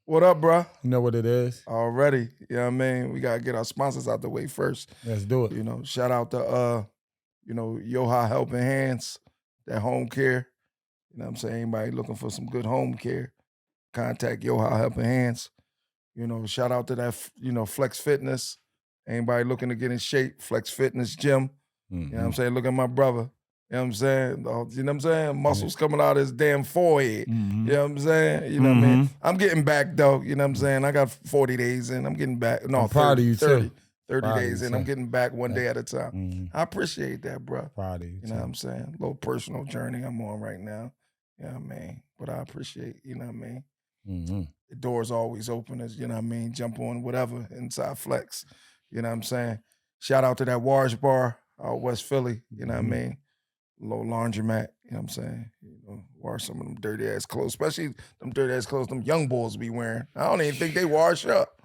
What up, bro? You know what it is? Already. You know what I mean? We gotta get our sponsors out the way first. Let's do it. You know, shout out to Yoha Helping Hands, that home care. You know what I'm saying? Anybody looking for some good home care, contact Yoha Helping Hands. You know, shout out to that, Flex Fitness. Anybody looking to get in shape, Flex Fitness Gym. You know what I'm saying? Look at my brother. You know what I'm saying? You know what I'm saying? Muscles coming out of his damn forehead. You know what I'm saying? You know what I mean? I'm getting back though. You know what I'm saying? I got 40 days in. I'm getting back. No, I'm proud 30, of you 30, too. 30 Proud of days you, in. I'm too. getting back one day at a time. I appreciate that, bro. Proud of you, You know what I'm saying? A little personal journey I'm on right now. You know what I mean? But I appreciate, you know what I mean? The door's always open, as you know what I mean? Jump on whatever inside Flex. You know what I'm saying? Shout out to that Wash Bar out West Philly. You know what I mean? Little laundromat. You know what I'm saying? You know, wash some of them dirty ass clothes, especially them dirty ass clothes them young boys be wearing. I don't even think they wash up.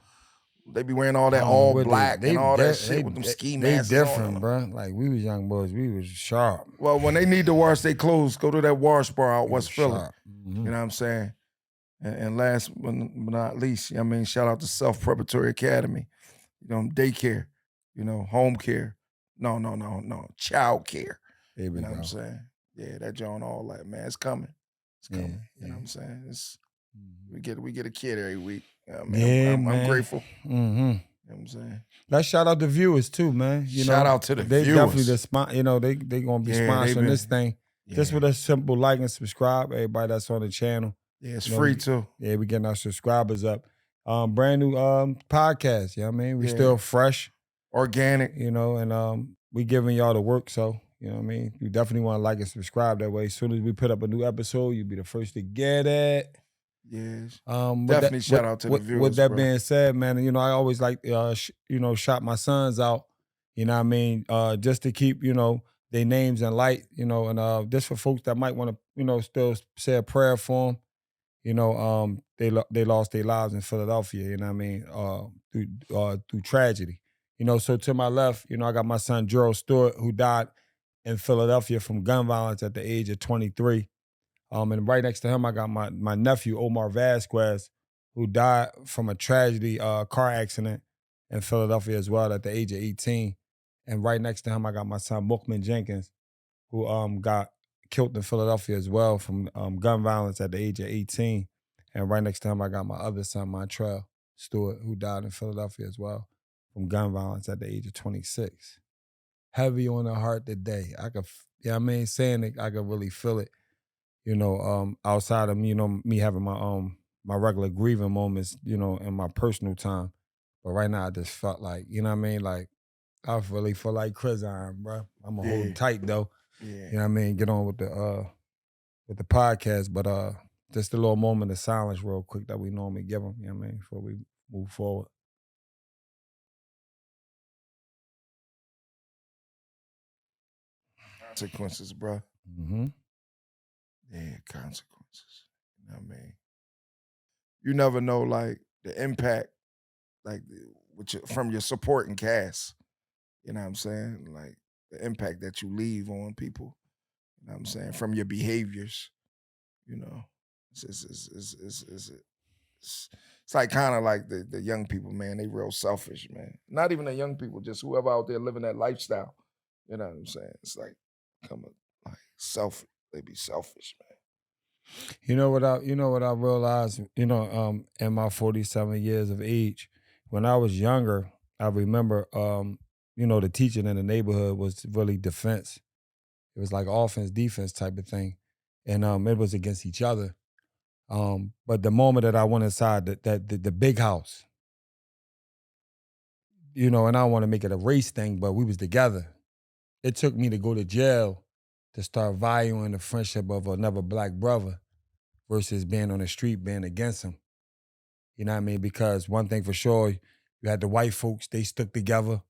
They be wearing all that all black and all that shit with them ski masks. They different, bro. Like we was young boys, we was sharp. Well, when they need to wash their clothes, go to that Wash Bar out West Philly. Sharp. You know what I'm saying? And last but not least, you know what I mean, shout out to Self Preparatory Academy. You know, daycare, home care. No, child care. There we You know go. what I'm saying? Yeah, that John all that, man, it's coming. It's coming. You know what I'm saying? It's we get a kid every week. You know what I mean? I'm grateful. You know what I'm saying? Let's shout out the viewers too, man. Shout out to the they viewers. Definitely they gonna be Yeah, sponsoring this thing. Just Yeah. with a simple like and subscribe, everybody that's on the channel. Yeah, it's You know, free too. Yeah, we getting our subscribers up. Brand new podcast, you know what I mean? We Yeah. still fresh, Organic. and we giving y'all the work, so you know what I mean? You definitely want to like and subscribe that way. As soon as we put up a new episode, you'll be the first to get it. Yes. With Definitely shout out to the viewers. With that bro. being said, man, I always like shout my sons out, you know what I mean, just to keep, their names in light, and just for folks that might want to, still say a prayer for them. They lost their lives in Philadelphia, you know what I mean, through tragedy. So to my left, I got my son Gerald Stewart, who died in Philadelphia from gun violence at the age of 23. And right next to him, I got my nephew, Omar Vasquez, who died from a tragedy car accident in Philadelphia as well at the age of 18. And right next to him, I got my son, Bookman Jenkins, who got killed in Philadelphia as well from gun violence at the age of 18. And right next to him, I got my other son, Montrell Stewart, who died in Philadelphia as well from gun violence at the age of 26. Heavy on the heart today. Saying it, I could really feel it. Outside of me having my regular grieving moments, in my personal time. But right now I just felt like, like I really feel like Chris Iron, bro. I'm gonna hold tight though. Yeah. You know what I mean? Get on with the podcast, but just a little moment of silence real quick that we normally give them, you know what I mean, before we move forward. Consequences, bro. Mm-hmm. Yeah, consequences. You know what I mean? You never know, like, the impact, like, from your supporting cast. You know what I'm saying? Like, the impact that you leave on people. You know what I'm saying? From your behaviors. It's like kind of like the young people, man. They real selfish, man. Not even the young people, just whoever out there living that lifestyle. You know what I'm saying? It's like, selfish. They be selfish, man. You know what I realized, in my 47 years of age, when I was younger, I remember the teaching in the neighborhood was really defense. It was like offense, defense type of thing. And it was against each other. But the moment that I went inside the big house, and I don't want to make it a race thing, but we was together. It took me to go to jail to start valuing the friendship of another black brother versus being on the street, being against him. You know what I mean? Because one thing for sure, you had the white folks, they stuck together.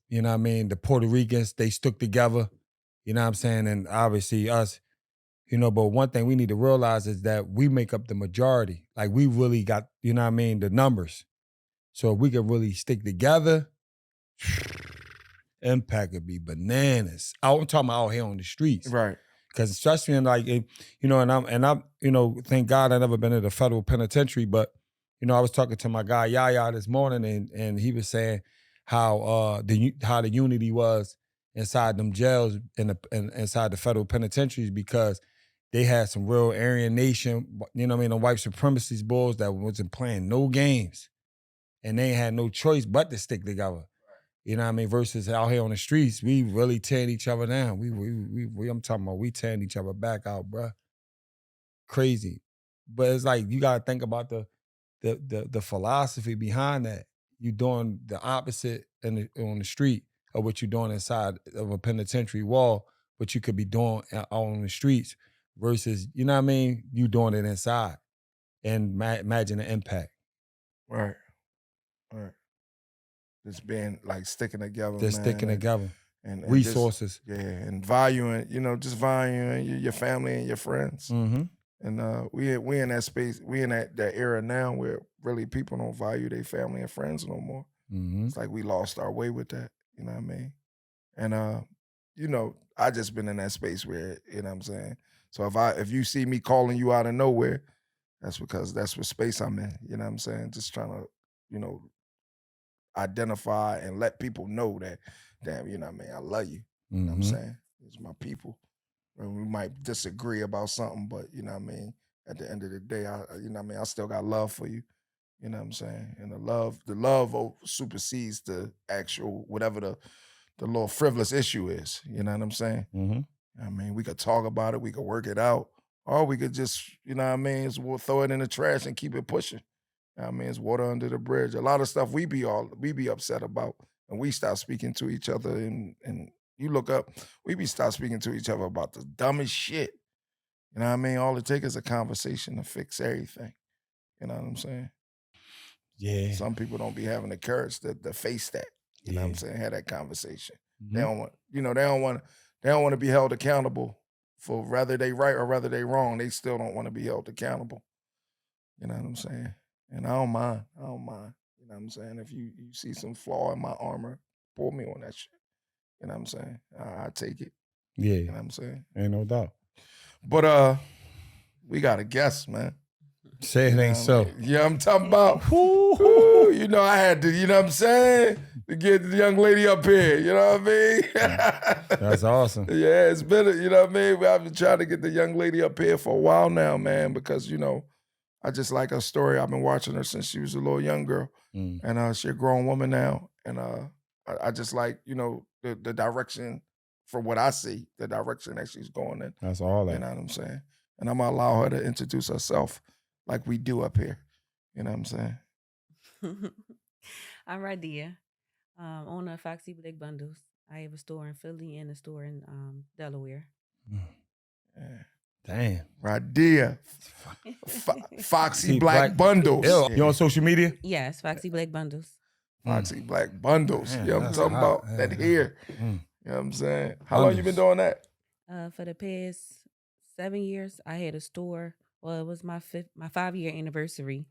You know what I mean? The Puerto Ricans, they stuck together. You know what I'm saying? And obviously us, but one thing we need to realize is that we make up the majority. Like we really got, you know what I mean, the numbers. So if we could really stick together, impact would be bananas. I'm talking about out here on the streets. Right. Because especially in like, and I'm thank God I never been in the federal penitentiary, but I was talking to my guy Yaya this morning, and he was saying how how the unity was inside them jails inside the federal penitentiaries because they had some real Aryan Nation, the white supremacist bulls that wasn't playing no games, and they had no choice but to stick together. You know what I mean? Versus out here on the streets, we really tearing each other down. I'm talking about we tearing each other back out, bruh. Crazy. But it's like you gotta think about the philosophy behind that. You doing the opposite on the street of what you're doing inside of a penitentiary wall, but you could be doing out on the streets versus, you know what I mean? You doing it inside. And imagine the impact. Right. Right. Just being like sticking together, Just man. sticking together. And Resources. Just, and valuing, just valuing your family and your friends. Mm-hmm. And we in that space, we in that era now where really people don't value their family and friends no more. Mm-hmm. It's like we lost our way with that, you know what I mean? And I just been in that space where, you know what I'm saying? So if you see me calling you out of nowhere, that's because that's what space I'm in, you know what I'm saying? Just trying to, identify and let people know that, damn, you know what I mean, I love you. You know what I'm saying? It's my people. And we might disagree about something, but you know what I mean? At the end of the day, I still got love for you. You know what I'm saying? And the love supersedes the actual whatever the little frivolous issue is. You know what I'm saying? Mm-hmm. I mean, we could talk about it, we could work it out, or we could just, you know what I mean, we'll throw it in the trash and keep it pushing. I mean, it's water under the bridge. A lot of stuff we be upset about, and we stop speaking to each other. And you look up, we stop speaking to each other about the dumbest shit. You know what I mean? All it takes is a conversation to fix everything. You know what I'm saying? Yeah. Some people don't be having the courage to face that. You know what I'm saying? Have that conversation. Mm-hmm. They don't want, they don't want to be held accountable for whether they right or whether they wrong. They still don't want to be held accountable. You know what I'm saying? And I don't mind. You know what I'm saying? If you see some flaw in my armor, pull me on that shit. You know what I'm saying? I take it. Yeah. You know what I'm saying? Ain't no doubt. But we got a guest, man. Say it ain't so. Yeah, I'm talking about. Ooh, I had to, you know what I'm saying? To get the young lady up here, you know what I mean? That's awesome. Yeah, it's been, you know what I mean? I've been trying to get the young lady up here for a while now, man, because, I just like her story. I've been watching her since she was a little young girl. And she's a grown woman now. And I just like, the direction, from what I see, the direction that she's going in. That's all that. You know what I'm saying? And I'm going to allow her to introduce herself like we do up here. You know what I'm saying? I'm Radia, owner of Foxy Black Bundles. I have a store in Philly and a store in Delaware. Yeah. Damn. Radia. Foxy Black Bundles. Yeah. You on social media? Yes, Foxy Black Bundles. Foxy Black Bundles. Man, You know what I'm talking about? That hair. You know what I'm saying? How long you been doing that? For the past 7 years, I had a store. Well, it was my 5-year anniversary.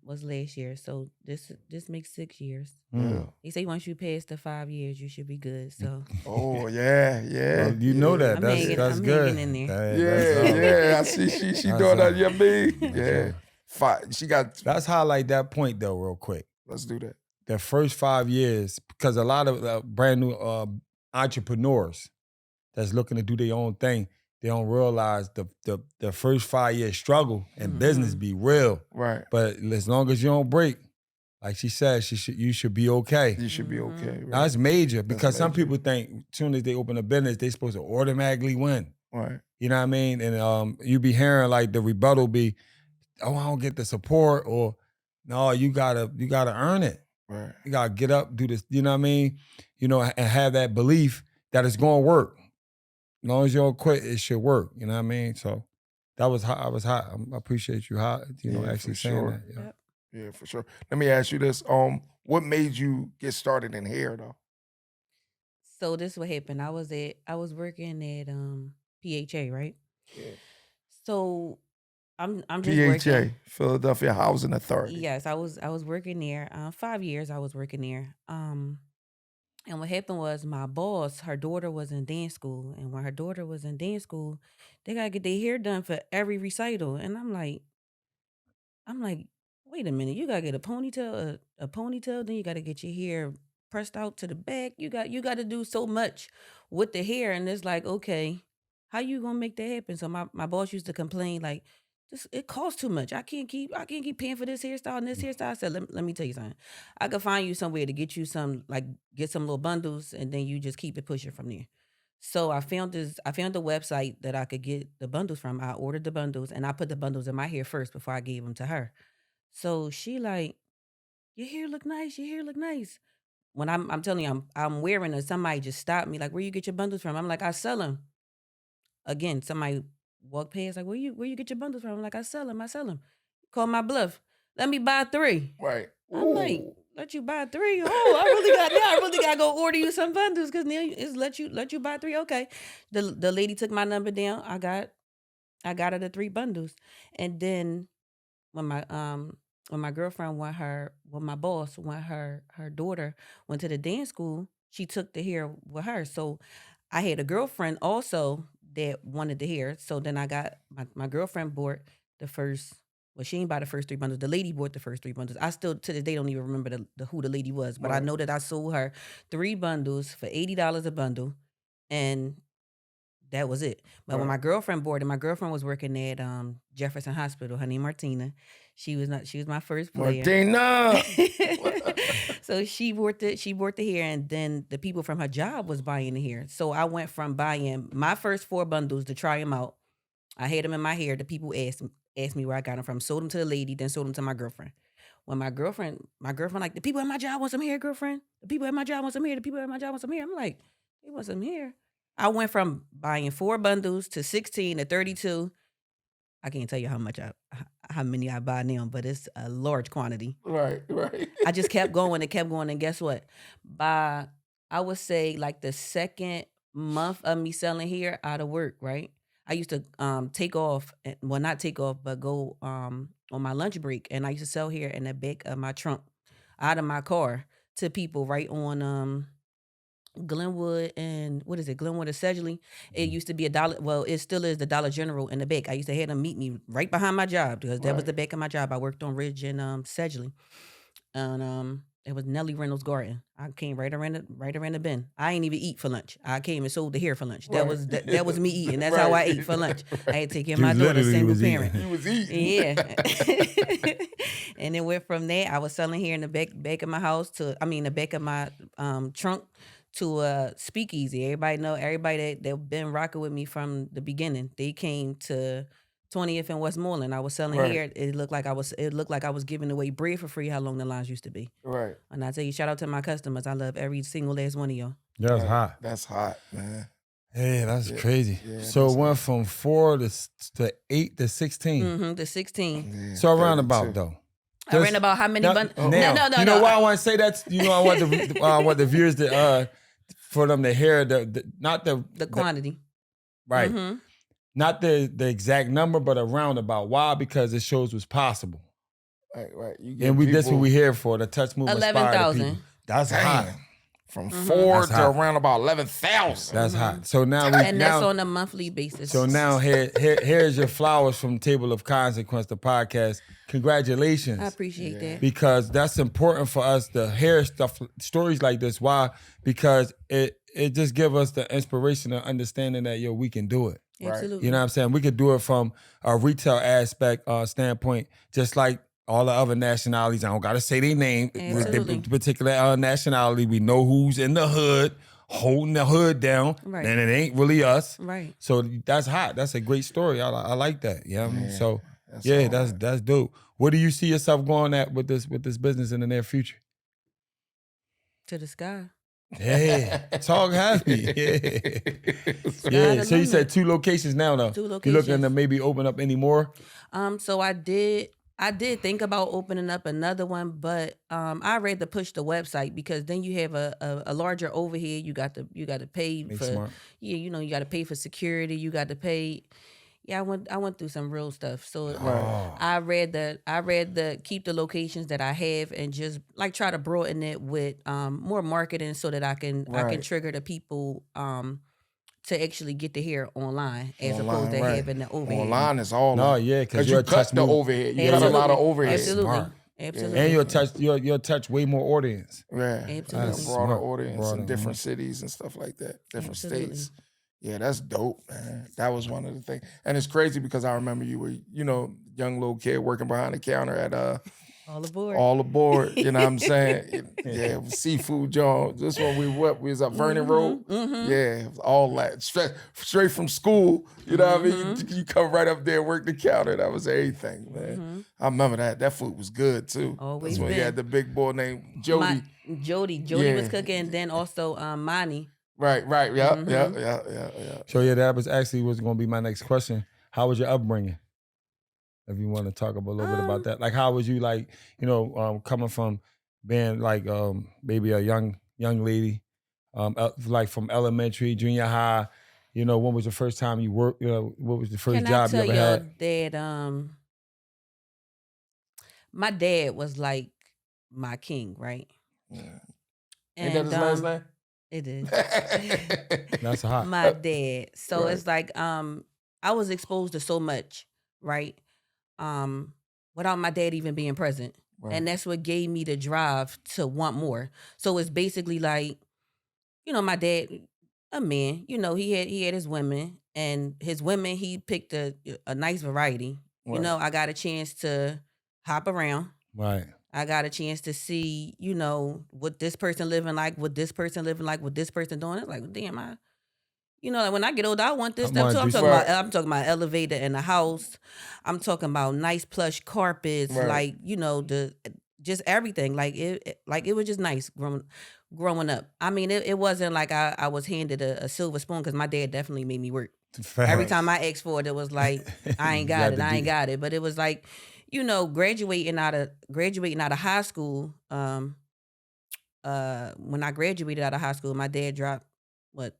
Was last year, so this makes 6 years. Yeah. They say once you pass the 5 years, you should be good. So. Oh yeah. Well, you know that. I'm That's good. hanging in there. Yeah. I see she doing that. You mean? Yeah. She got. Let's highlight that point though, real quick. Let's do that. The first 5 years, because a lot of brand new entrepreneurs that's looking to do their own thing, they don't realize the first 5 years struggle and business be real. Right. But as long as you don't break, like she said, you should be okay. You should be okay. Right? Now, that's major because some major. people think as soon as they open a business, they supposed to automatically win. Right. You know what I mean? And you be hearing like the rebuttal be, oh, I don't get the support, or no, you gotta earn it. Right. You gotta get up, do this, you know what I mean? And have that belief that it's gonna work. As long as you don't quit, it should work. You know what I mean? So that was hot. I was hot. I appreciate you actually saying that. Yeah. Yep. Yeah, for sure. Let me ask you this. What made you get started in hair though? So this what happened. I was working at PHA, right? Yeah. So I'm just working. PHA, Philadelphia Housing Authority. Yes, I was working there. 5 years I was working there. And what happened was my boss, her daughter was in dance school, and when her daughter was in dance school, they gotta get their hair done for every recital. And I'm like, wait a minute, you gotta get a ponytail, a ponytail, then you gotta get your hair pressed out to the back. You got to do so much with the hair, and it's like, okay, how you gonna make that happen? So my boss used to complain like, this it costs too much. I can't keep paying for this hairstyle and this hairstyle. I said, let me tell you something. I could find you somewhere to get you some like get some little bundles, and then you just keep it pushing from there. So I found the website that I could get the bundles from. I ordered the bundles and I put the bundles in my hair first before I gave them to her. So she like, your hair look nice. Your hair look nice. When I'm telling you, I'm wearing it. Somebody just stopped me like, where you get your bundles from? I'm like, I sell them. Again, somebody walked past like, where you get your bundles from? I'm like, I sell them. I sell them. Call my bluff. Let me buy 3. Right. I'm like, Ooh. let you buy 3. Oh, I really got to go order you some bundles because now it's let you buy 3. Okay. The lady took my number down. I got her the 3 bundles, and then when my girlfriend went her when my boss when her daughter went to the dance school, she took the hair with her. So I had a girlfriend also that wanted the hair. So then I got my girlfriend bought the first, well, she ain't buy the first 3 bundles. The lady bought the first 3 bundles. I still to this day don't even remember the who the lady was, but I Right. know that I sold her 3 bundles for $80 a bundle, and that was it. But when Right. my girlfriend bought it, my girlfriend was working at Jefferson Hospital. Her name Martina. She was my first player. Martina. So she bought the hair, and then the people from her job was buying the hair. So I went from buying my first 4 bundles to try them out. I had them in my hair. The people asked me where I got them from. Sold them to the lady, then sold them to my girlfriend. When my girlfriend like, the people at my job want some hair, girlfriend. The people at my job want some hair. The people at my job want some hair. I'm like, they want some hair. I went from buying 4 bundles to 16 to 32. I can't tell you how many I buy now, but it's a large quantity. Right. Right. I just kept going and kept going, and guess what? By I would say like the second month of me selling hair out of work, right? I used to take off, well, not take off, but go on my lunch break, and I used to sell hair in the back of my trunk, out of my car, to people right on Glenwood and what is it? Glenwood and Sedgley. It used to be a dollar. Well, it still is the Dollar General in the back. I used to have them meet me right behind my job because that was Right. the back of my job. I worked on Ridge and Sedgley, and it was Nellie Reynolds' garden. I came right around the bend. I ain't even eat for lunch. I came and sold the hair for lunch. Right. That was me eating. That's how I Right. ate for lunch. I had to take care of You my daughter, literally single was parent. eating. You was eating. Yeah. And then went from there. I was selling hair in the back of my house the back of my trunk to Speakeasy. Everybody that been rocking with me from the beginning. They came to 20th and Westmoreland. I was selling Right. hair. It looked like I was giving away bread for free. How long the lines used to be. Right. And I tell you, shout out to my customers. I love every single last one of y'all. That's Right. hot. That's hot, man. Yeah, that's Yeah. crazy. Yeah, So that's it went hot. from 4 to 8 to 16. The 16. Yeah, So around about 32. though. I ran about how many Now, bundles? now, No. you know why I want to say that? You know, I want the viewers to for them to hear not The quantity. right, Mhm. not the exact number, but around about. Why? Because it shows what's possible, Right. You get and that's what people- we here for. The touch movement inspire the 11,000. people. That's Damn. hot. From 4 That's to hot. around about 11,000. That's hot. So now And that's on a monthly basis. So now here's your flowers from Table of Consequence, the podcast. Congratulations. I appreciate that. Because that's important for us to hear stories like this. Why? Because it just give us the inspiration and understanding that we can do it. Absolutely. You know what I'm saying? We could do it from a retail aspect standpoint, just like all the other nationalities. I don't gotta say their name. Absolutely. The particular nationality, we know who's in the hood, holding the hood down, Right. and it ain't really us. Right. So that's hot. That's a great story. I like that. You know what I mean? So That's yeah, all that's right. that's dope. Where do you see yourself going at with this business in the near future? To the sky. Yeah, talk happy. Yeah, Sky yeah. the So you said limit. 2 locations now, though. 2 You looking to locations. maybe open up any more? So I did think about opening up another one, but I rather push the website because then you have a larger overhead. You got to pay Make for smart. you got to pay for security. You got to pay. Yeah, I went through some real stuff. So Oh. I read the keep the locations that I have and just like try to broaden it with more marketing so that I can Right. trigger the people to actually get the hair online as Online, opposed to right. having the overhead. Online is all. No, yeah, because you cut the overhead. You cut a lot of Absolutely. overhead. Absolutely. Smart. Yeah, Absolutely. And you'll touch way more audience. yeah, Absolutely. broader Smart. audience Broader, in different cities and stuff like that, different Absolutely. states. Yeah, that's dope, man. That was one of the things, and it's crazy because I remember you were, young little kid working behind the counter at All aboard. All Aboard. You know what I'm saying? Yeah, it was seafood John. This one we was up Vernon Road. Yeah, it was all that straight from school. You know what I mean? You come right up there, work the counter. That was everything, man. I remember that. That food was good too. Always That's when you been. had the big boy named Jody. Jody was Yeah. cooking, and then also Monty. Right. Yeah. So yeah, that was actually was going to be my next question. How was your upbringing? If you want to talk a little bit about that, like how was you like, coming from being like maybe a young lady, like from elementary, junior high, when was the first time you worked? What was the first Can I job you tell ever y'all had? that my dad was like my king, right? Yeah. And Ain't that his last name? it is. That's hot. My dad. So Right. it's like I was exposed to so much, right? Without my dad even being present. Right. And that's what gave me the drive to want more. So it's basically like, my dad, a man, he had his women, and his women, he picked a nice variety. Right. I got a chance to hop around. Right. I got a chance to see, what this person living like, what this person living like, what this person doing. It's like, damn, like when I get older, I want this I stuff wanna too. do I'm talking about elevator in the house. I'm talking about nice plush carpets, Right. like the just everything. Like it was just nice growing up. I mean, it wasn't like I was handed a silver spoon, because my dad definitely made me work. Every Facts. time I asked for it, it was like, I ain't got it. I ain't got it. But it was like, graduating out of high school. When I graduated out of high school, my dad dropped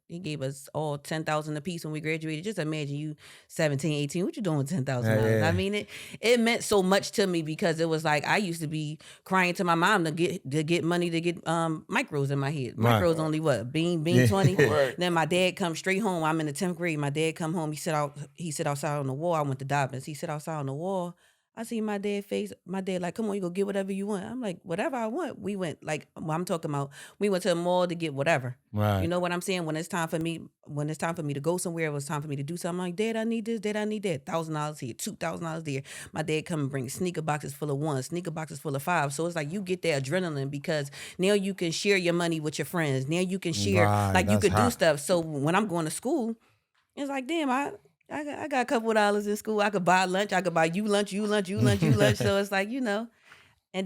he gave us all $10,000 a piece when we graduated. Just imagine you 17, 18. What you doing with $10,000? Yeah. I mean, it meant so much to me, because it was like I used to be crying to my mom to get money to get micros in my head. Right. Micros only what? Bean Yeah. 20. Right. Then my dad come straight home. I'm in the 10th grade. My dad come home. He sit outside on the wall. I went to Dobbins. He sit outside on the wall. I see my dad face. My dad like, come on, you go get whatever you want. I'm like, whatever I want. We went I'm talking about. We went to the mall to get whatever. Right. You know what I'm saying? When it's time for me to go somewhere, it was time for me to do something. I'm like, Dad, I need this. Dad, I need that. $1,000 here, $2,000 there. My dad come and bring sneaker boxes full of 1, sneaker boxes full of 5. So it's like you get that adrenaline, because now you can share your money with your friends. Now you can share, Right, like you that's could do hot. stuff. So when I'm going to school, it's like, damn, I got a couple of dollars in school. I could buy lunch. I could buy you lunch. So it's like, and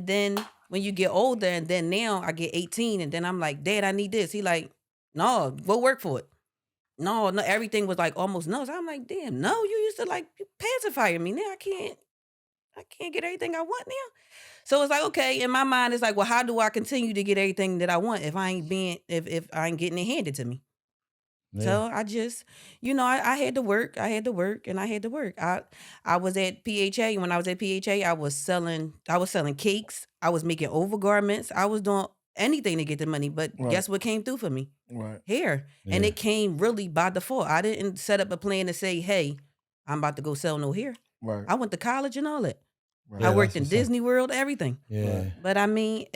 then when you get older, and then now I get 18, and then I'm like, Dad, I need this. He like, no, go work for it. No, everything was like almost no. So I'm like, damn, no, you used to like pacify me. Now I can't get everything I want now. So it's like, okay, in my mind, it's like, well, how do I continue to get everything that I want if I ain't getting it handed to me? Yeah. So I just, I had to work. I had to work. I was at PHA. When I was at PHA, I was selling cakes. I was making overgarments. I was doing anything to get the money. But Right. guess what came through for me? Right. Hair. And Yeah. it came really by default. I didn't set up a plan to say, hey, I'm about to go sell no hair. Right. I went to college and all that. Right. I Yeah, worked that's in what's up. Disney World, everything. Yeah. But I mean,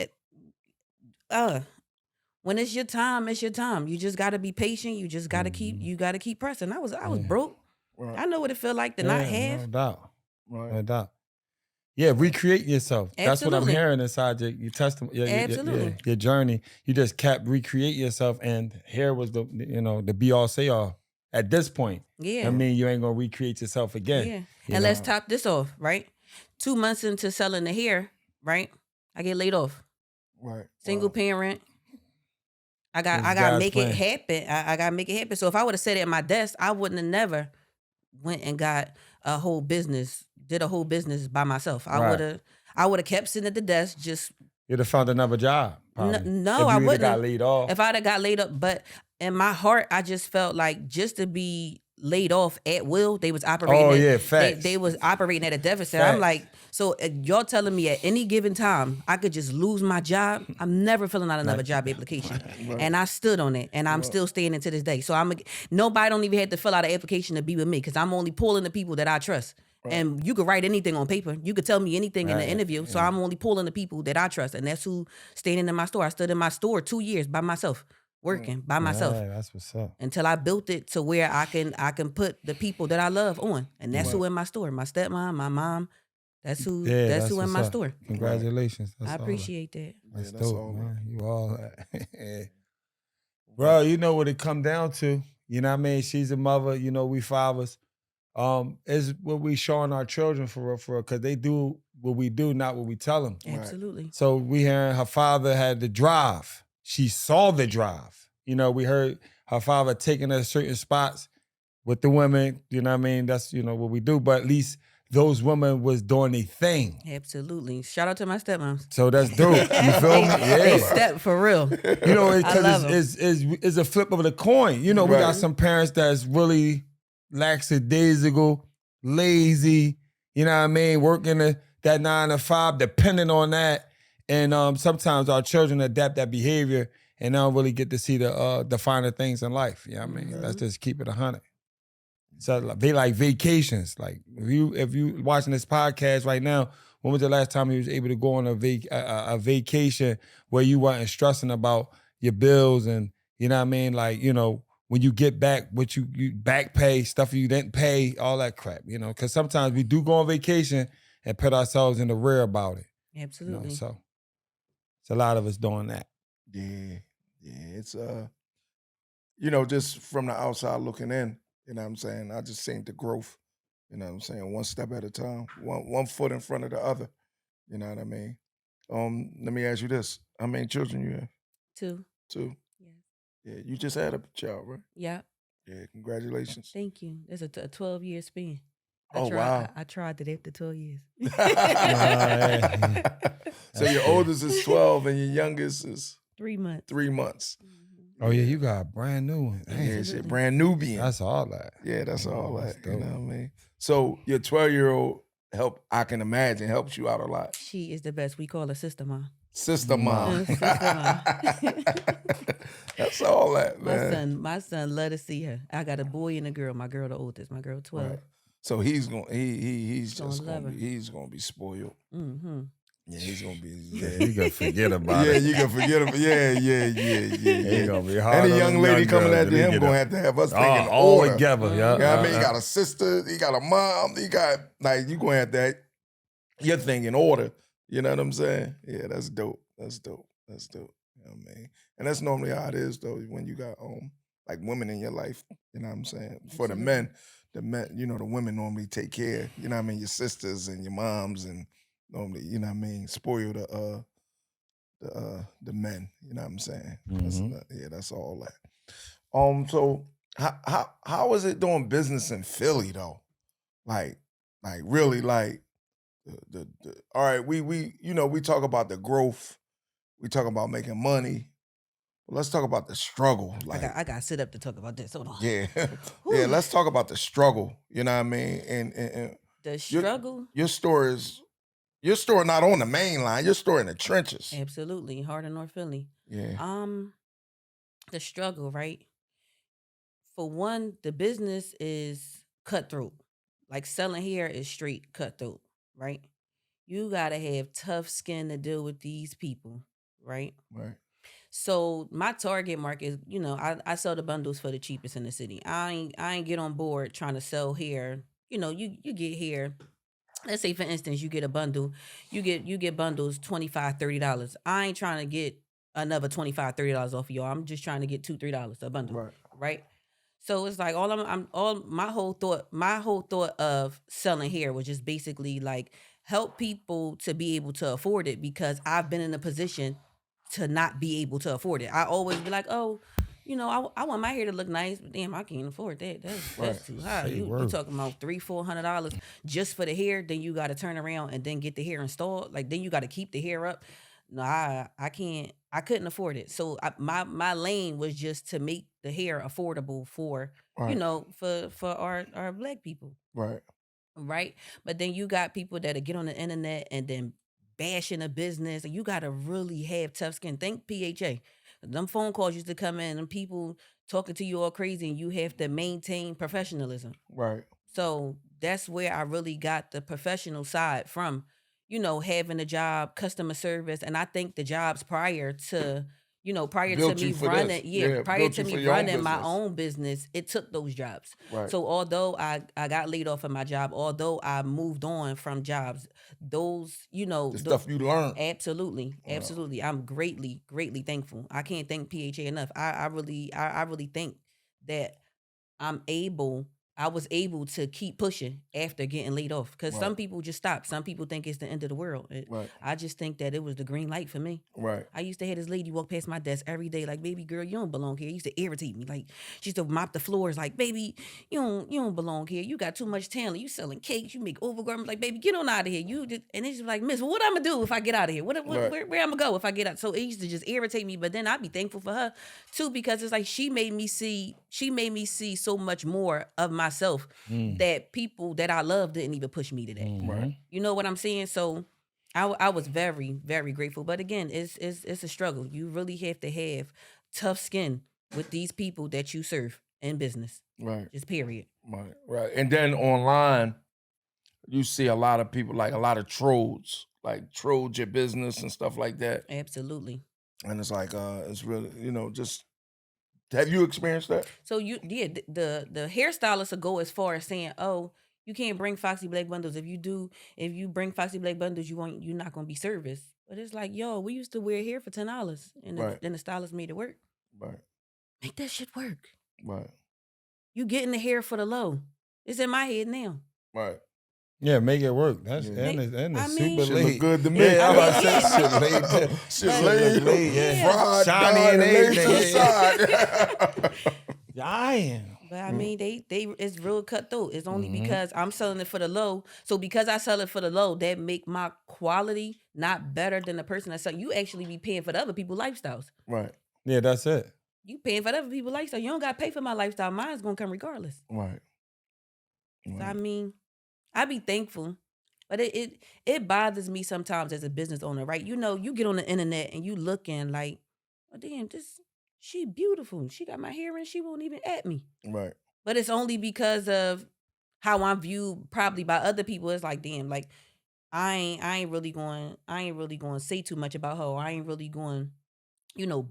when it's your time, it's your time. You just gotta be patient. You just gotta keep pressing. I was Yeah. broke. Right. I know what it felt like to not Yeah, have. No doubt. Right. No doubt. Yeah, recreate yourself. That's what I'm Absolutely. hearing inside your testimony, Absolutely. your journey. You just kept recreate yourself, and here was the the be all say all at this point. Yeah. I mean, you ain't gonna recreate yourself again. Yeah. you And know? let's top this off, right? 2 months into selling the hair, right? I get laid off. Right. Single Wow. parent. I This is gotta God's make plan. it happen. I gotta make it happen. So if I would have sat at my desk, I wouldn't have never went and got did a whole business by myself. I Right. would have kept sitting at the desk, just You'd have found another job. Probably. no, if you I either wouldn't got have. laid off. If I'd have got laid up. But in my heart, I just felt like just to be laid off at will, they was operating. Oh, at, yeah, facts. They was operating at a deficit. I'm Facts. like, so y'all telling me at any given time I could just lose my job? I'm never filling out another job application, and I stood on it, and I'm still standing to this day. So nobody don't even have to fill out an application to be with me, because I'm only pulling the people that I trust. And you could write anything on paper. You could tell me anything in the Right, interview. So yeah. I'm only pulling the people that I trust. And that's who stayed in my store. I stood in my store 2 years by myself, working by myself. Yeah, that's what's up. Until I built it to where I can put the people that I love on. And that's Right. who in my store. My stepmom, my mom. That's who Yeah, that's who in what's my up. store. Congratulations. That's I all that. appreciate that. That's Yeah, that's dope, all man. You all that. Bro, you know what it come down to. You know what I mean? She's a mother, you know, we fathers. Is what we showing our children for real, because they do what we do, not what we tell them. Right. Absolutely. So we hearing her father had the drive. She saw the drive. You know, we heard her father taking her to certain spots with the women. You know what I mean? That's, you know, what we do. But at least those women was doing their thing. Absolutely. Shout out to my stepmoms. So that's dope. You feel me? They Yeah. step for real. You know, I love because 'em. it's a flip of the coin. You know, we got Right. some parents that's really lackadaisical, lazy, you know what I mean, working that 9 to 5, depending on that. And sometimes our children adapt that behavior and don't really get to see the finer things in life. You know what I mean? Let's just keep it 100. So they like vacations. Like if you watching this podcast right now, when was the last time you was able to go on a vacation where you weren't stressing about your bills and, you know what I mean? Like, you know, when you get back, what you back pay, stuff you didn't pay, all that crap, you know? Because sometimes we do go on vacation and put ourselves in the rear about it. Absolutely. You know, so it's a lot of us doing that. Yeah. It's you know, just from the outside looking in, you know what I'm saying? I just seen the growth, you know what I'm saying? One step at a time, one foot in front of the other. You know what I mean? Let me ask you this. How many children you have? 2. 2. Yes. Yeah, you just had a child, right? Yeah. Yeah, congratulations. Thank you. That's a 12-year span. Oh, wow. I tried it after 12 years. So your oldest is 12 and your youngest is 3 months. 3 months. Oh yeah, you got a brand new one. Dang. Yeah, shit, Absolutely. brand newbie. That's all that. Yeah, that's all that's that. You know dope. what I mean? So your 12-year-old I can imagine, helps you out a lot. She is the best. We call her sister mom. Sister mom. Sister mom. That's all that, man. My son love to see her. I got a boy and a girl. My girl the oldest. My girl 12. Right. So he's gonna he's Gonna just love gonna her. be he's gonna be spoiled. Mm-hmm. Yeah, he's gonna be Yeah, you can forget about yeah, it. you can forget him. Yeah. Ain't gonna be hard. Any on young them lady young coming girls after to him get gonna it. have to have us thinking all order. together. Yeah, You know what I mean? He got a sister, he got a mom, he got like you gonna have that your thing in order. You know what I'm saying? Yeah, that's dope. That's dope. That's dope. You know what I mean? And that's normally how it is though, when you got like women in your life. You know what I'm saying? For the men, you know, the women normally take care, you know what I mean, your sisters and your moms and normally, you know what I mean, spoil the men, you know what I'm saying? That's all that. So how is it doing business in Philly though? Like really like the all right, we you know, we talk about the growth, we talk about making money. But let's talk about the struggle. Like I got to sit up to talk about this. Hold on. yeah. Yeah, let's talk about the struggle, you know what I mean? And The struggle. your store not on the main line, your store in the trenches. Absolutely. Hard in North Philly. Yeah. The struggle, right? For one, the business is cutthroat. Like selling hair is straight cutthroat, right? You gotta have tough skin to deal with these people, right? Right. So my target market is, you know, I sell the bundles for the cheapest in the city. I ain't get on board trying to sell hair. You know, you get hair. Let's say for instance, you get a bundle, you get bundles $25, $30. I ain't trying to get another $25, $30 off of y'all. I'm just trying to get $2, $3 a bundle. Right. So it's like my whole thought of selling hair was just basically like help people to be able to afford it because I've been in a position to not be able to afford it. I always be like, oh, you know, I want my hair to look nice, but damn, I can't afford that. That's too high. You talking about $300-$400 just for the hair, then you got to turn around and then get the hair installed. Like then you got to keep the hair up. No, I can't. I couldn't afford it. So my lane was just to make the hair affordable for you know for our black people. Right. But then you got people that get on the internet and then bashing a business, and you got to really have tough skin. Think PHA. Them phone calls used to come in and people talking to you all crazy, and you have to maintain professionalism. Right. So that's where I really got the professional side from, having a job, customer service. And I think the jobs prior to Built you me for this. running, Yeah, prior built to you me for your own running my business. own business, it took those jobs. Right. So although I got laid off of my job, although I moved on from jobs, those, The stuff you learned. absolutely, Wow. absolutely. I'm greatly, greatly thankful. I can't thank PHA enough. I really think that I'm able I was able to keep pushing after getting laid off. Because some Right. people just stop. Some people think it's the end of the world. Right. I just think that it was the green light for me. Right. I used to have this lady walk past my desk every day, like, baby girl, you don't belong here. It used to irritate me. Like, she used to mop the floors, like, baby, you don't belong here. You got too much talent. You selling cakes, you make overgarments. Like, baby, get on out of here. And it's like, miss, what I'm gonna do if I get out of here? Right. Where I'm gonna go if I get out? So it used to just irritate me. But then I'd be thankful for her too, because it's like she made me see so much more of myself that people that I love didn't even push me to that. Right. You know what I'm saying? So I was very, very grateful. But again, it's a struggle. You really have to have tough skin with these people that you serve in business. Right. Just period. Right. Right. And then online, you see a lot of people, like a lot of trolls, like trolled your business and stuff like that. Absolutely. And it's like, it's really, just, have you experienced that? So the hairstylists will go as far as saying, "Oh, you can't bring Foxy Black bundles. If you bring Foxy Black bundles, you're not gonna be serviced." But it's like, yo, we used to wear hair for $10, and Right. then the stylist made it work. Right. Make that shit work. Right. You getting the hair for the low. It's in my head now. Right. Yeah, make it work. That's Yeah. and I it's mean- super Shit look late. good to me. Yeah, I'm about to Yeah. say shit laid. Shit Shit laid, look laid, yeah. fried, Shiny dyed, and and laid to everything, the side. Dying. But I mean, they it's real cutthroat. It's only Mhm. because I'm selling it for the low. So because I sell it for the low, that make my quality not better than the person that sell. You actually be paying for the other people's lifestyles. Right. Yeah, that's it. You paying for the other people's lifestyle. You don't got to pay for my lifestyle. Mine's gonna come regardless. Right. So I Right. mean, I be thankful, but it bothers me sometimes as a business owner, right? You get on the internet and you looking like, oh damn, she beautiful. She got my hair and she won't even at me. Right. But it's only because of how I'm viewed probably by other people. It's like, damn, like I ain't really going to say too much about her. Or I ain't really going,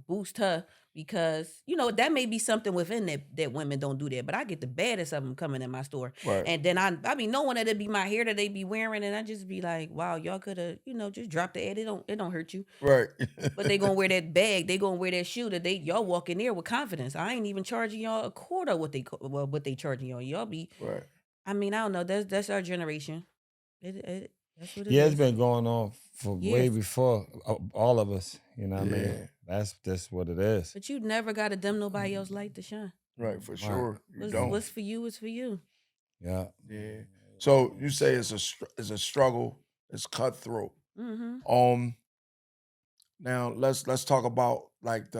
boost her because, that may be something within that women don't do that. But I get the baddest of them coming in my store. Right. And then I be knowing that it be my hair that they be wearing. And I just be like, wow, y'all could have, just dropped the ad. It don't hurt you. Right. But they gonna wear that bag. They gonna wear that shoe that y'all walk in there with confidence. I ain't even charging y'all a quarter of what they charging y'all. Y'all be, Right. I mean, I don't know. That's our generation. That's what it Yeah, it's is. been going on for way Years. before all of us. You know what I Yeah. mean? That's just what it is. But you never gotta dim nobody else's light to shine. Right. For sure. You don't. What's for you is for you. Yeah. Yeah. So you say it's a struggle. It's cutthroat. Mm-hmm. Now let's talk about like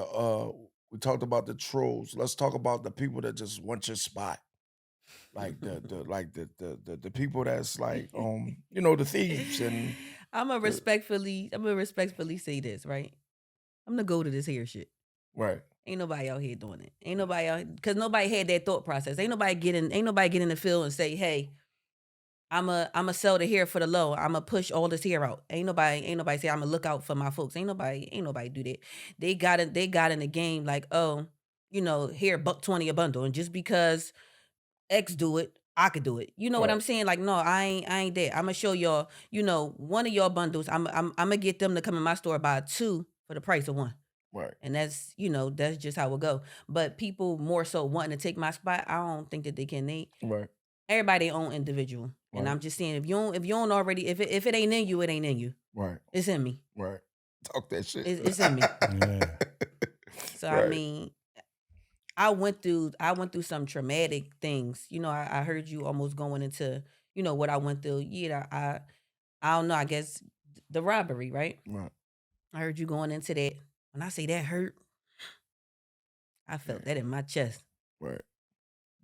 we talked about the trolls. Let's talk about the people that just want your spot. Like the people that's like the thieves and I'm gonna respectfully say this, right? I'm gonna go to this hair shit. right. Ain't nobody out here doing it. Ain't nobody out because nobody had that thought process. Ain't nobody get in the field and say, hey, I'ma sell the hair for the low. I'ma push all this hair out. Ain't nobody say I'ma look out for my folks. Ain't nobody do that. They got in the game like, oh, hair $120 a bundle. And just because X do it, I could do it. You know what Right. I'm saying? Like, no, I ain't that. I'ma show y'all, one of y'all bundles, I'ma get them to come in my store buy 2 for the price of 1. Right. And that's just how it go. But people more so wanting to take my spot, I don't think that they can. Right. Everybody own individual. And Right. I'm just saying, if you don't already, if it ain't in you, it ain't in you. Right. It's in me. Right. Talk that shit. It's in me. Yeah. So I Right. mean, I went through some traumatic things. I heard you almost going into, what I went through. Yeah, I don't know, I guess the robbery, right? Right. I heard you going into that. When I say that hurt, I felt that in my chest. Right.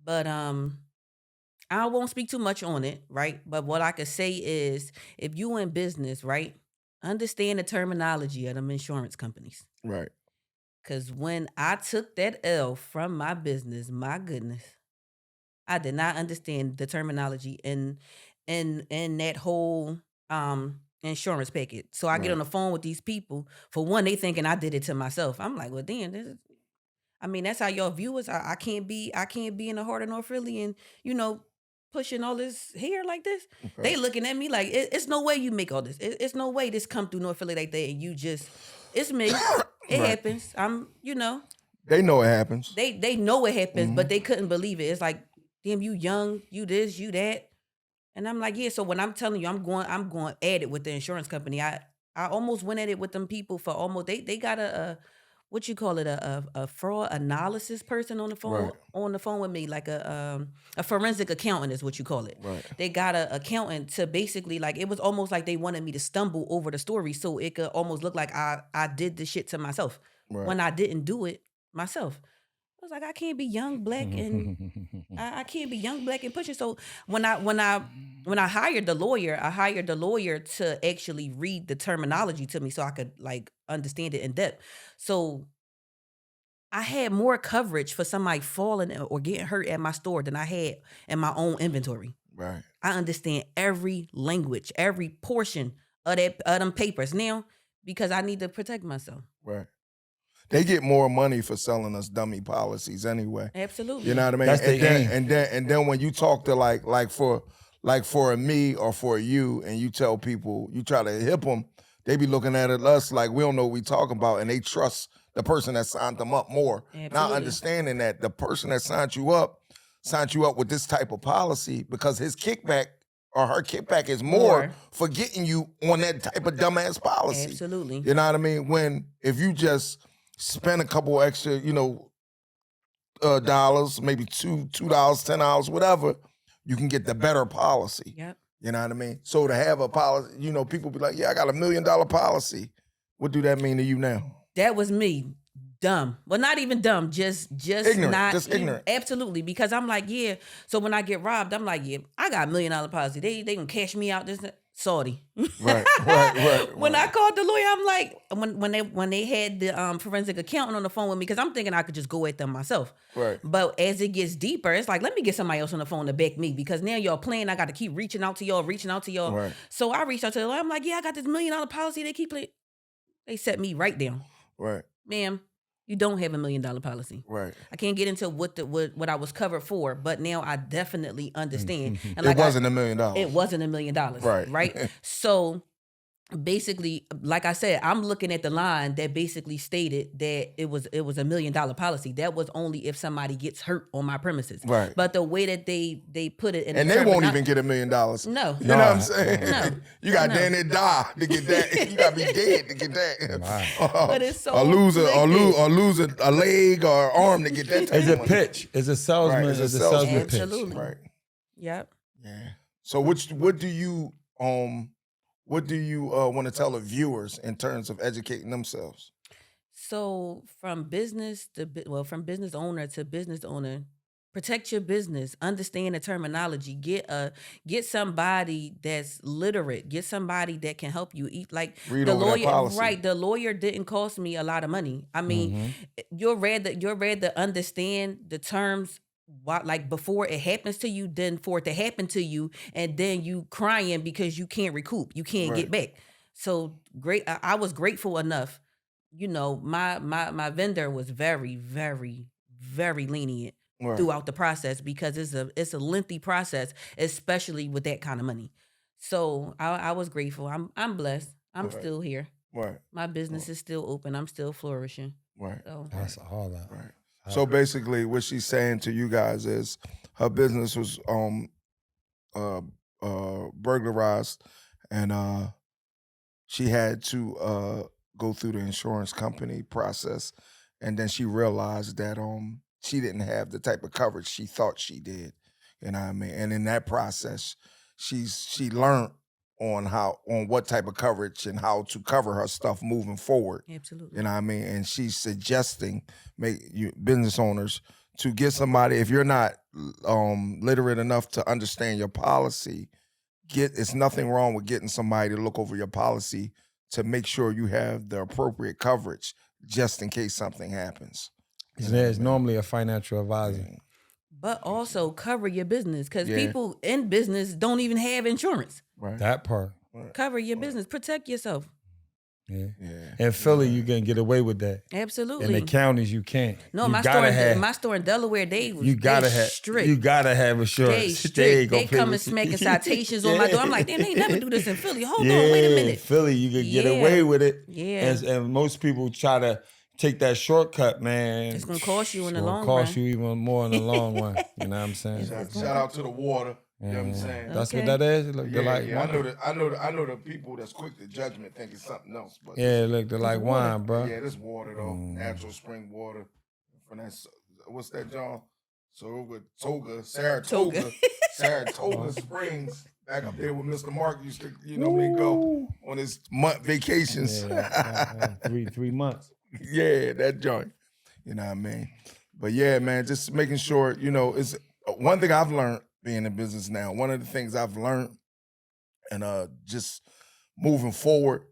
But I won't speak too much on it, right? But what I could say is if you in business, right, understand the terminology of them insurance companies. Right. Cause when I took that L from my business, my goodness, I did not understand the terminology in that whole insurance package. So I get on Right. the phone with these people. For one, they thinking I did it to myself. I'm like, well, damn, I mean, that's how y'all view us. I can't be in the heart of North Philly and pushing all this hair like this. They Right. looking at me like it's no way you make all this. It's no way this come through North Philly like that and you just. It's me. It Right. happens. They know it happens. They know it happens, Hmm. but they couldn't believe it. It's like, damn, you young, you this, you that. And I'm like, yeah. So when I'm telling you, I'm going at it with the insurance company. I almost went at it with them people for almost. They got a what you call it, a fraud analysis person Right. on the phone with me, like a forensic accountant is what you call it. Right. They got a accountant to basically, like, it was almost like they wanted me to stumble over the story so it could almost look like I did the shit to myself Right. when I didn't do it myself. I was like, I can't be young, black, and I can't be young, black, and pushing. So when I hired the lawyer, I hired the lawyer to actually read the terminology to me so I could like understand it in depth. So I had more coverage for somebody falling or getting hurt at my store than I had in my own inventory. Right. I understand every language, every portion of them papers now because I need to protect myself. Right. They get more money for selling us dummy policies anyway. Absolutely. You know what I mean? That's the aim. And then when you talk to like for me or for you, and you tell people, you try to hip them, they be looking at us like we don't know what we talking about, and they trust the person that signed them up more. Not Absolutely. understanding that the person that signed you up with this type of policy because his kickback or her kickback is more More. for getting you on that type of dumbass policy. Absolutely. You know what I mean? When if you just spend a couple extra, dollars, maybe $2, $10, whatever, you can get the better policy. Yep. You know what I mean? So to have a policy, people be like, yeah, I got $1 million policy. What do that mean to you now? That was me. Dumb. Well, not even dumb, just Ignorant, not just ignorant. Absolutely. Because I'm like, yeah. So when I get robbed, I'm like, yeah, I got $1 million policy. They gonna cash me out this Saudi. Right. When I called the lawyer, I'm like, when they had the forensic accountant on the phone with me, because I'm thinking I could just go at them myself. Right. But as it gets deeper, it's like, let me get somebody else on the phone to back me, because now y'all playing. I got to keep reaching out to y'all. Right. So I reached out to the lawyer. I'm like, yeah, I got this $1 million policy. They keep playing. They set me right down. Right. Ma'am, you don't have $1 million policy. Right. I can't get into what I was covered for, but now I definitely understand. And It wasn't $1 million. It wasn't $1 million. Right. Right. So basically, like I said, I'm looking at the line that basically stated that it was $1 million policy. That was only if somebody gets hurt on my premises. Right. But the way that they put it in, And they won't even get $1 million. No. You know what I'm saying? No. You got No. damn near die to get that. You got to be dead to get that. But it's so or lose conflicted. a leg or arm to get that. type It's a of money. pitch. It's a salesman. Right, It's it's a a salesman. salesman pitch. Absolutely. Right. Yep. Yeah. So what do you want to tell the viewers in terms of educating themselves? So from business owner to business owner, protect your business, understand the terminology, get somebody that's literate, get somebody that can help you eat, like Read the over that lawyer. policy. Right, the lawyer didn't cost me a lot of money. I mean, you're rather understand the terms like before it happens to you than for it to happen to you and then you crying because you can't recoup, you can't get back. So great. I was grateful enough. My vendor was very, very, very lenient Right. throughout the process, because it's a lengthy process, especially with that kind of money. So I was grateful. I'm blessed. I'm Right. still here. Right. My business is still open. I'm still flourishing. Right. So That's all that. Right. So basically, what she's saying to you guys is her business was burglarized, and she had to go through the insurance company process, and then she realized that she didn't have the type of coverage she thought she did. You know what I mean? And in that process, she learned on what type of coverage and how to cover her stuff moving forward. absolutely. You know what I mean? And she's suggesting business owners to get somebody, if you're not literate enough to understand your policy, it's nothing wrong with getting somebody to look over your policy to make sure you have the appropriate coverage just in case something happens. There's normally a financial advisor. But also cover your business because Yeah. people in business don't even have insurance. Right. That part. Right. Cover your business. Protect yourself. Yeah. Yeah. In Philly, you can get away with that. Absolutely. In the counties, you can't. No, you my store in Delaware, they strict. You gotta have insurance. They strict. They come and smacking citations on my door. I'm like, damn, they never do this in Philly. Hold on, wait a minute. Philly, you can get away with it. Yeah. And most people try to take that shortcut, man. It's gonna cost you in the long run. Cost you even more in the long run. You know what I'm saying? Shout out to the water. You know what I'm saying? That's what that is. Look, Yeah, like I know the people that's quick to judgment think it's something else. But they're like wine, bro. Yeah, this water though, natural spring water from that. What's that, John? Saratoga Springs. Back up there with Mr. Mark used to, go on his month vacations. 3 months. Yeah, that joint. You know what I mean? But yeah, man, just making sure, it's one thing I've learned being in business now. One of the things I've learned and just moving forward,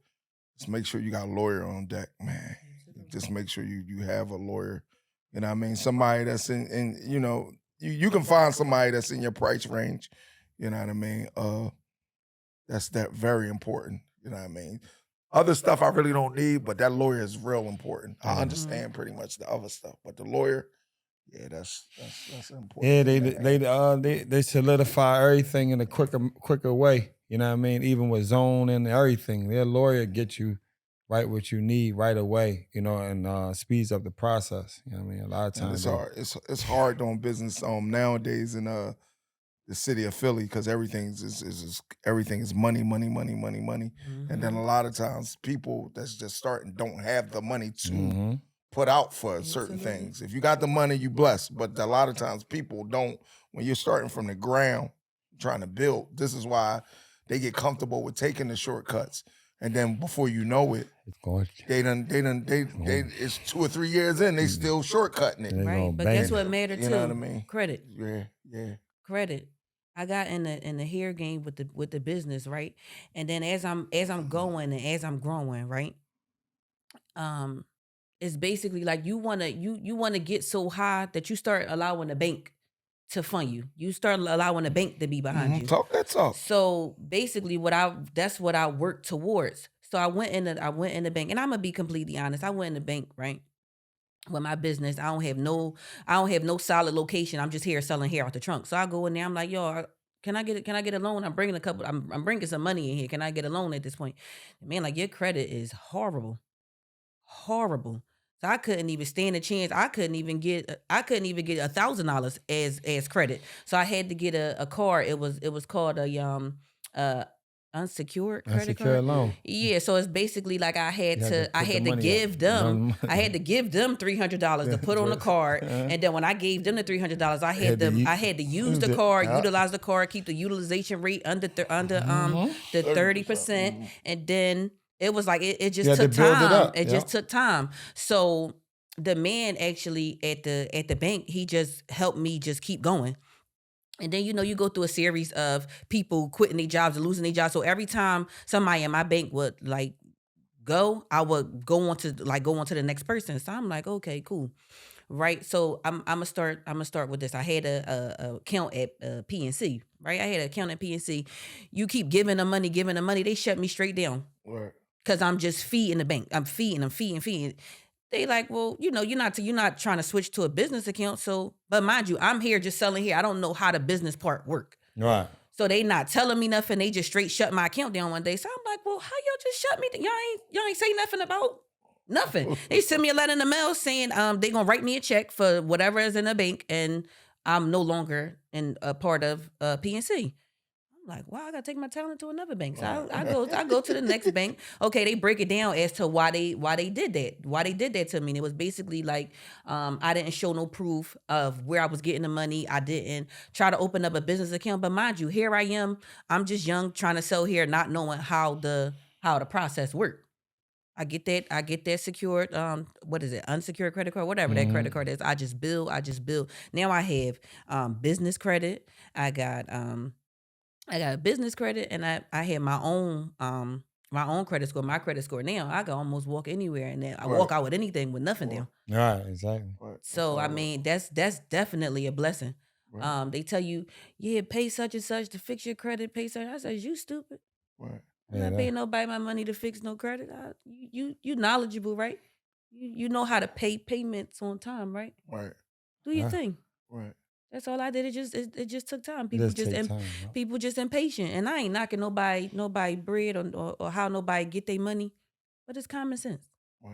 just make sure you got a lawyer on deck, man. Just make sure you have a lawyer. You know what I mean? Somebody that's in you can find somebody that's in your price range. You know what I mean? That's very important. You know what I mean? Other stuff I really don't need, but that lawyer is real important. I understand pretty much the other stuff, but the lawyer, yeah, that's important. Yeah, they solidify everything in a quicker way. You know what I mean? Even with zone and everything, their lawyer gets you right what you need right away. And speeds up the process. You know what I mean? A lot of times it's hard. It's hard doing business nowadays in the city of Philly because everything is money, and then a lot of times people that's just starting don't have the money to put out for certain things. If you got the money, you blessed, but a lot of times people don't. When you're starting from the ground, trying to build, this is why they get comfortable with taking the shortcuts, and then before you know it, it's 2 or 3 years in, they still shortcutting it. Right, but guess what mattered too? You know what I mean? Credit. Yeah. Credit. I got in the hair game with the business, right? And then as I'm going and as I'm growing, right? It's basically like you wanna get so high that you start allowing the bank to fund you. You start allowing the bank to be behind you. Talk that talk. So basically that's what I worked towards. So I went in the bank, and I'm gonna be completely honest. I went in the bank, right? With my business, I don't have no solid location. I'm just here selling hair out the trunk. So I go in there. I'm like, yo, can I get a loan? I'm bringing I'm bringing some money in here. Can I get a loan at this point? Man, like your credit is horrible. So I couldn't even stand a chance. I couldn't even get $1,000 as credit. So I had to get a card. It was called a unsecured credit card loan. Yeah, so it's basically like I had to give them $300 to put on the card, and then when I gave them the $300, I had to use the card, utilize the card, keep the utilization rate under the 30%, and then it was like it just took time. It just took time. So the man actually at the bank, he just helped me just keep going. And then, you go through a series of people quitting their jobs and losing their jobs. So every time somebody in my bank would go, I would go on to the next person. So I'm like, okay, cool. Right. So I'm gonna start with this. I had a account at PNC, right? I had an account at PNC. You keep giving them money, they shut me straight down. Right. Cause I'm just feeding the bank. I'm feeding. They like, well, you're not trying to switch to a business account. So, but mind you, I'm here just selling here. I don't know how the business part work. Right. So they not telling me nothing. They just straight shut my account down one day. So I'm like, well, how y'all just shut me down? Y'all ain't say nothing about nothing. They sent me a letter in the mail saying they gonna write me a check for whatever is in the bank, and I'm no longer in a part of PNC. Like, wow, I gotta take my talent to another bank. So I go to the next bank. Okay, they break it down as to why they did that to me. And it was basically like I didn't show no proof of where I was getting the money. I didn't try to open up a business account. But mind you, here I am. I'm just young, trying to sell here, not knowing how the process worked. I get that secured, what is it, unsecured credit card, whatever that credit card is. I just build. Now I have business credit. I got business credit, and I had my own credit score. My credit score now, I can almost walk anywhere, and then I walk out with anything with nothing down. Right, exactly. So I mean, that's definitely a blessing. Right. They tell you, yeah, pay such and such to fix your credit. Pay such. I said, you stupid. Right. I'm Yeah, not paying nobody my money to fix no credit. You knowledgeable, right? You know how to pay payments on time, right? Right. Do your yeah. thing. Right. That's all I did. It just took time. It does take time. Yeah. People just impatient, and I ain't knocking nobody bread or how nobody get their money, but it's common sense. Right.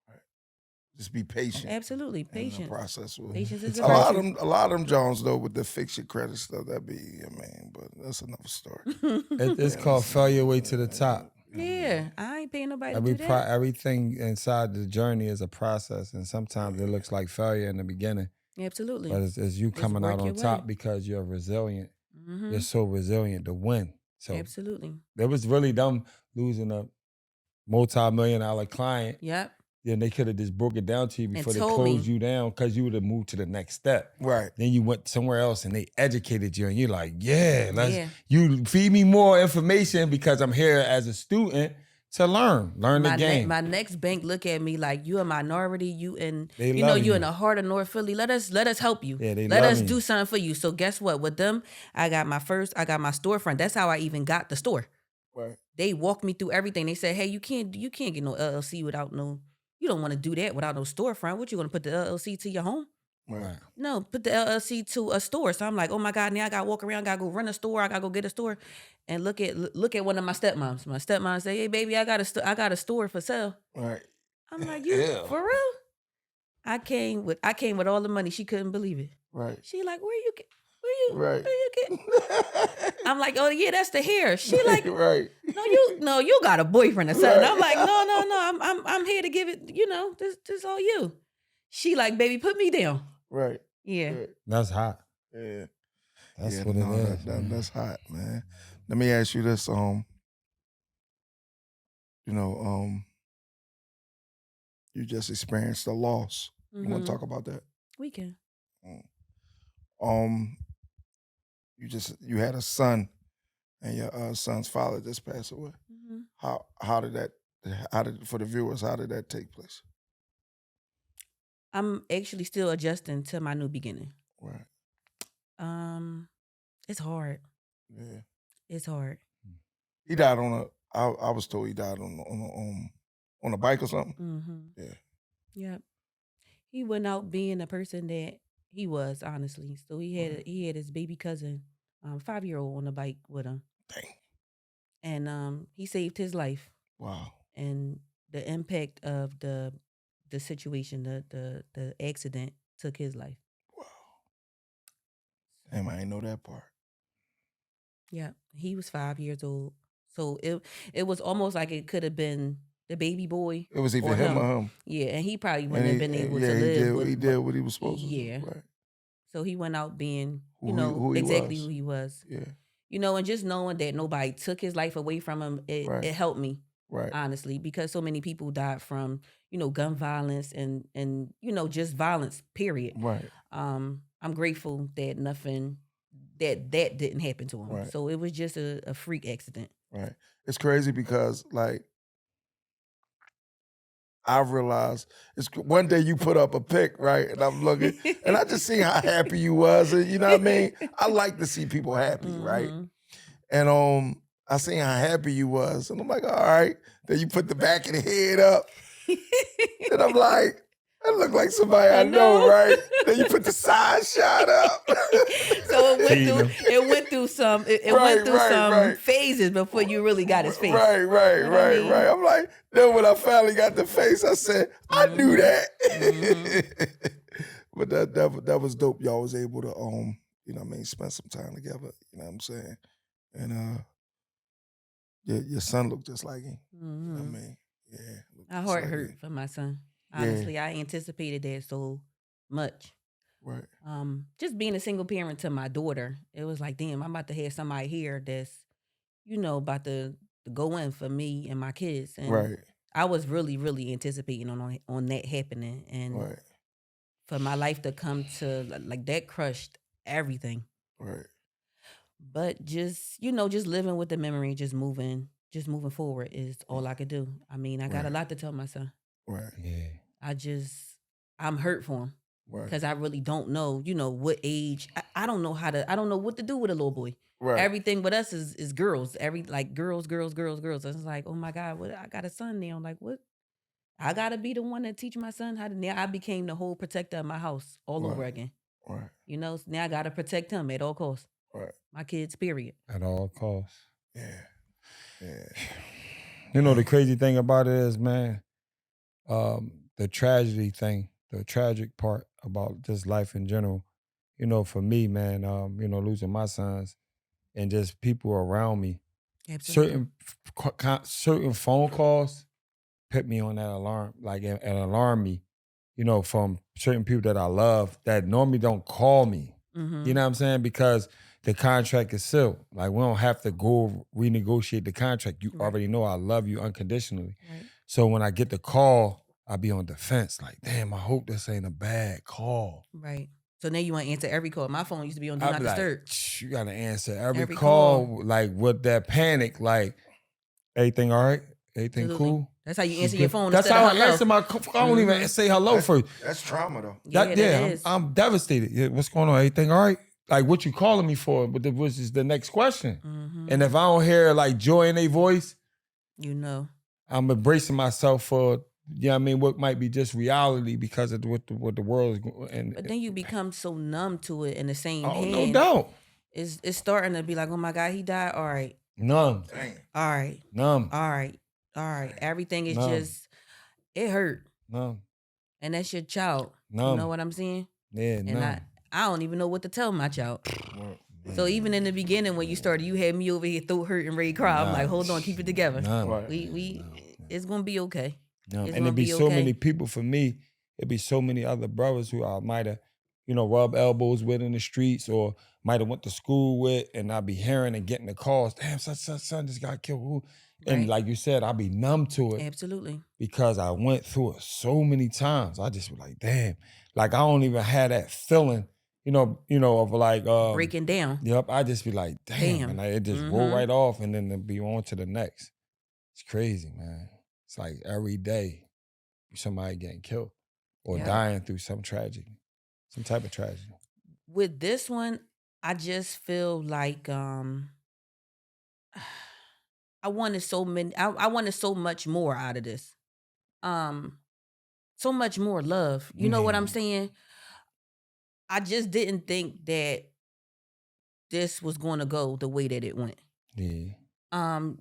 Right. Just be patient. Absolutely, And the patience. process will. Patience is It's a A lot virtue. of them, a lot of them Jones though with the fix your credit stuff. That be, but that's another story. It's Yeah, called that's- failure way to the top. Yeah, I ain't paying nobody to do that. Everything inside the journey is a process, and sometimes it looks like failure in the beginning, Absolutely. but it's you Just coming out work your on top way. because you're resilient. Hmm. You're so resilient to win. So Absolutely. it was really them losing a multi-million-dollar client. Yep. Then they could have just broke it down to you And before they told closed me. you down because you would have moved to the next step. Right. Then you went somewhere else and they educated you, and you're like, yeah, Yeah. you feed me more information because I'm here as a student to learn the game. My next bank look at me like you a minority. You in They you know love you in you. the heart of North Philly. Let us help you. Yeah, they Let love us you. do something for you. So guess what? With them, I got my storefront. That's how I even got the store. Right. They walked me through everything. They said, hey, you can't get no LLC without no. You don't want to do that without no storefront. What you gonna put the LLC to your home? Right. No, put the LLC to a store. So I'm like, oh my God, now I gotta walk around, gotta go run a store, I gotta go get a store. And look at one of my stepmoms. My stepmom say, hey baby, I got a store for sale. Right. I'm like, you Yeah. for real? I came with all the money. She couldn't believe it. Right. She like, where you get? Right. Where you get? I'm like, oh yeah, that's the hair. She like, right. no, you got a boyfriend or something. Right. I'm like, no, I'm here to give it. This all you. She like, baby, put me down. Right. Yeah. Right. That's hot. Yeah. That's Yeah, what no, it is. that's hot, man. Let me ask you this. You just experienced a loss. You want Mhm. to talk about that? We can. Um, you had a son, and your son's father just passed away. Mhm. How did for the viewers? How did that take place? I'm actually still adjusting to my new beginning. Right. It's hard. Yeah. It's hard. He died I was told he died on a bike or something. Mm-hmm. Yeah. Yep. He went out being the person that he was, honestly. So he had his baby cousin, 5-year-old on the bike with him. Dang. And he saved his life. Wow. And the impact of the situation, the accident took his life. Wow. Damn, I didn't know that part. Yeah. He was 5 years old. So it was almost like it could have been the baby boy. It was either him or him. Yeah, and he probably wouldn't have been able to live. He did what he was supposed to do. Yeah. Right. So he went out being, Who he exactly was. who he was. Yeah. And just knowing that nobody took his life away from him, Right. it helped me, Right. honestly, because so many people died from, gun violence and just violence, period. Right. I'm grateful that nothing that didn't happen to him. Right. So it was just a freak accident. Right. It's crazy because I realized it's one day you put up a pic, right? And I'm looking, and I just see how happy you was. And you know what I mean? I like to see people happy, right? Mhm. And I seen how happy you was. And I'm like, all right. Then you put the back of the head up. And I'm like, that look like somebody I know, right? Then you put the side shot up. So it went through some Right. phases before you really got his face. Right. You know what I mean? I'm like, then when I finally got the face, I said, I knew that. Mhm. But that was dope. Y'all was able to spend some time together. You know what I'm saying? And your son looked just like him. You know what I Mhm. mean? Yeah. My heart hurt for my son. Honestly, I anticipated that so much. Right. Just being a single parent to my daughter, it was like, damn, I'm about to have somebody here that's, about to go in for me and my kids. And Right. I was really, really anticipating on that happening. And Right. for my life to come to like that crushed everything. Right. But just living with the memory, just moving forward is all I could do. I mean, I got a Right. lot to tell my son. Right. Yeah. I'm hurt for him. Right. because I really don't know, what age. I don't know I don't know what to do with a little boy. Right. Everything with us is girls. Girls, girls, girls, girls. It's like, oh my God, what I got a son now. Like, what? I gotta be the one that teach my son how to. Now I became the whole protector of my house all over Right. again. Right. So now I gotta protect him at all costs. Right. My kids, period. At all costs. Yeah. Yeah. The crazy thing about it is, man, the tragedy thing, the tragic part about just life in general, for me, man, losing my sons and just people around me, Absolutely. certain phone calls put me on that alarm, and alarm me, from certain people that I love that normally don't call me. Mm-hmm. You know what I'm saying? Because the contract is sealed. Like, we don't have to go renegotiate the contract. You Right. already know I love you unconditionally. Right. So when I get the call, I be on defense. Like, damn, I hope this ain't a bad call. Right. So now you want to answer every call. My phone used to be on Do I Not be like, Disturb. you gotta answer every Every call, call. like with that panic, like, everything all right? Everything Absolutely. Cool? That's how you answer your phone. That's instead how of I hello. answer my. I don't even say hello first. That's trauma though. Yeah, that is. I'm devastated. Yeah, what's going on? Everything all right? Like, what you calling me for? But which is the next question. Mm-hmm. And if I don't hear like joy in their voice, I'm embracing myself for what might be just reality because of what the world is going. But then you become so numb to it in the same Oh, hand. no doubt. It's starting to be like, oh my God, he died. All right. Numb. Dang. All right. Numb. All right. All right. Everything is Numb. just, it hurt. Numb. And that's your child. Numb. You know what I'm saying? Yeah, And numb. I don't even know what to tell my child. Well, So even in the beginning when you started, you had me over here throat hurt and ready to cry. I'm like, hold on, keep it together. Numb. It's gonna be okay. And It's it'd gonna be be so okay. many people for me. It'd be so many other brothers who I might have, rubbed elbows with in the streets or might have went to school with, and I'd be hearing and getting the calls. Damn, son just got killed. Who? And Right. like you said, I'd be numb to it. Absolutely. Because I went through it so many times. I just be like, damn. Like, I don't even have that feeling, of like Breaking down. Yep. I just be like, damn. And it just roll right off and then be on to the next. It's crazy, man. It's like every day somebody getting killed or dying through some tragedy, some type of tragedy. With this one, I just feel like I wanted so many. I wanted so much more out of this. So much more love. You know what I'm saying? I just didn't think that this was going to go the way that it went. Yeah.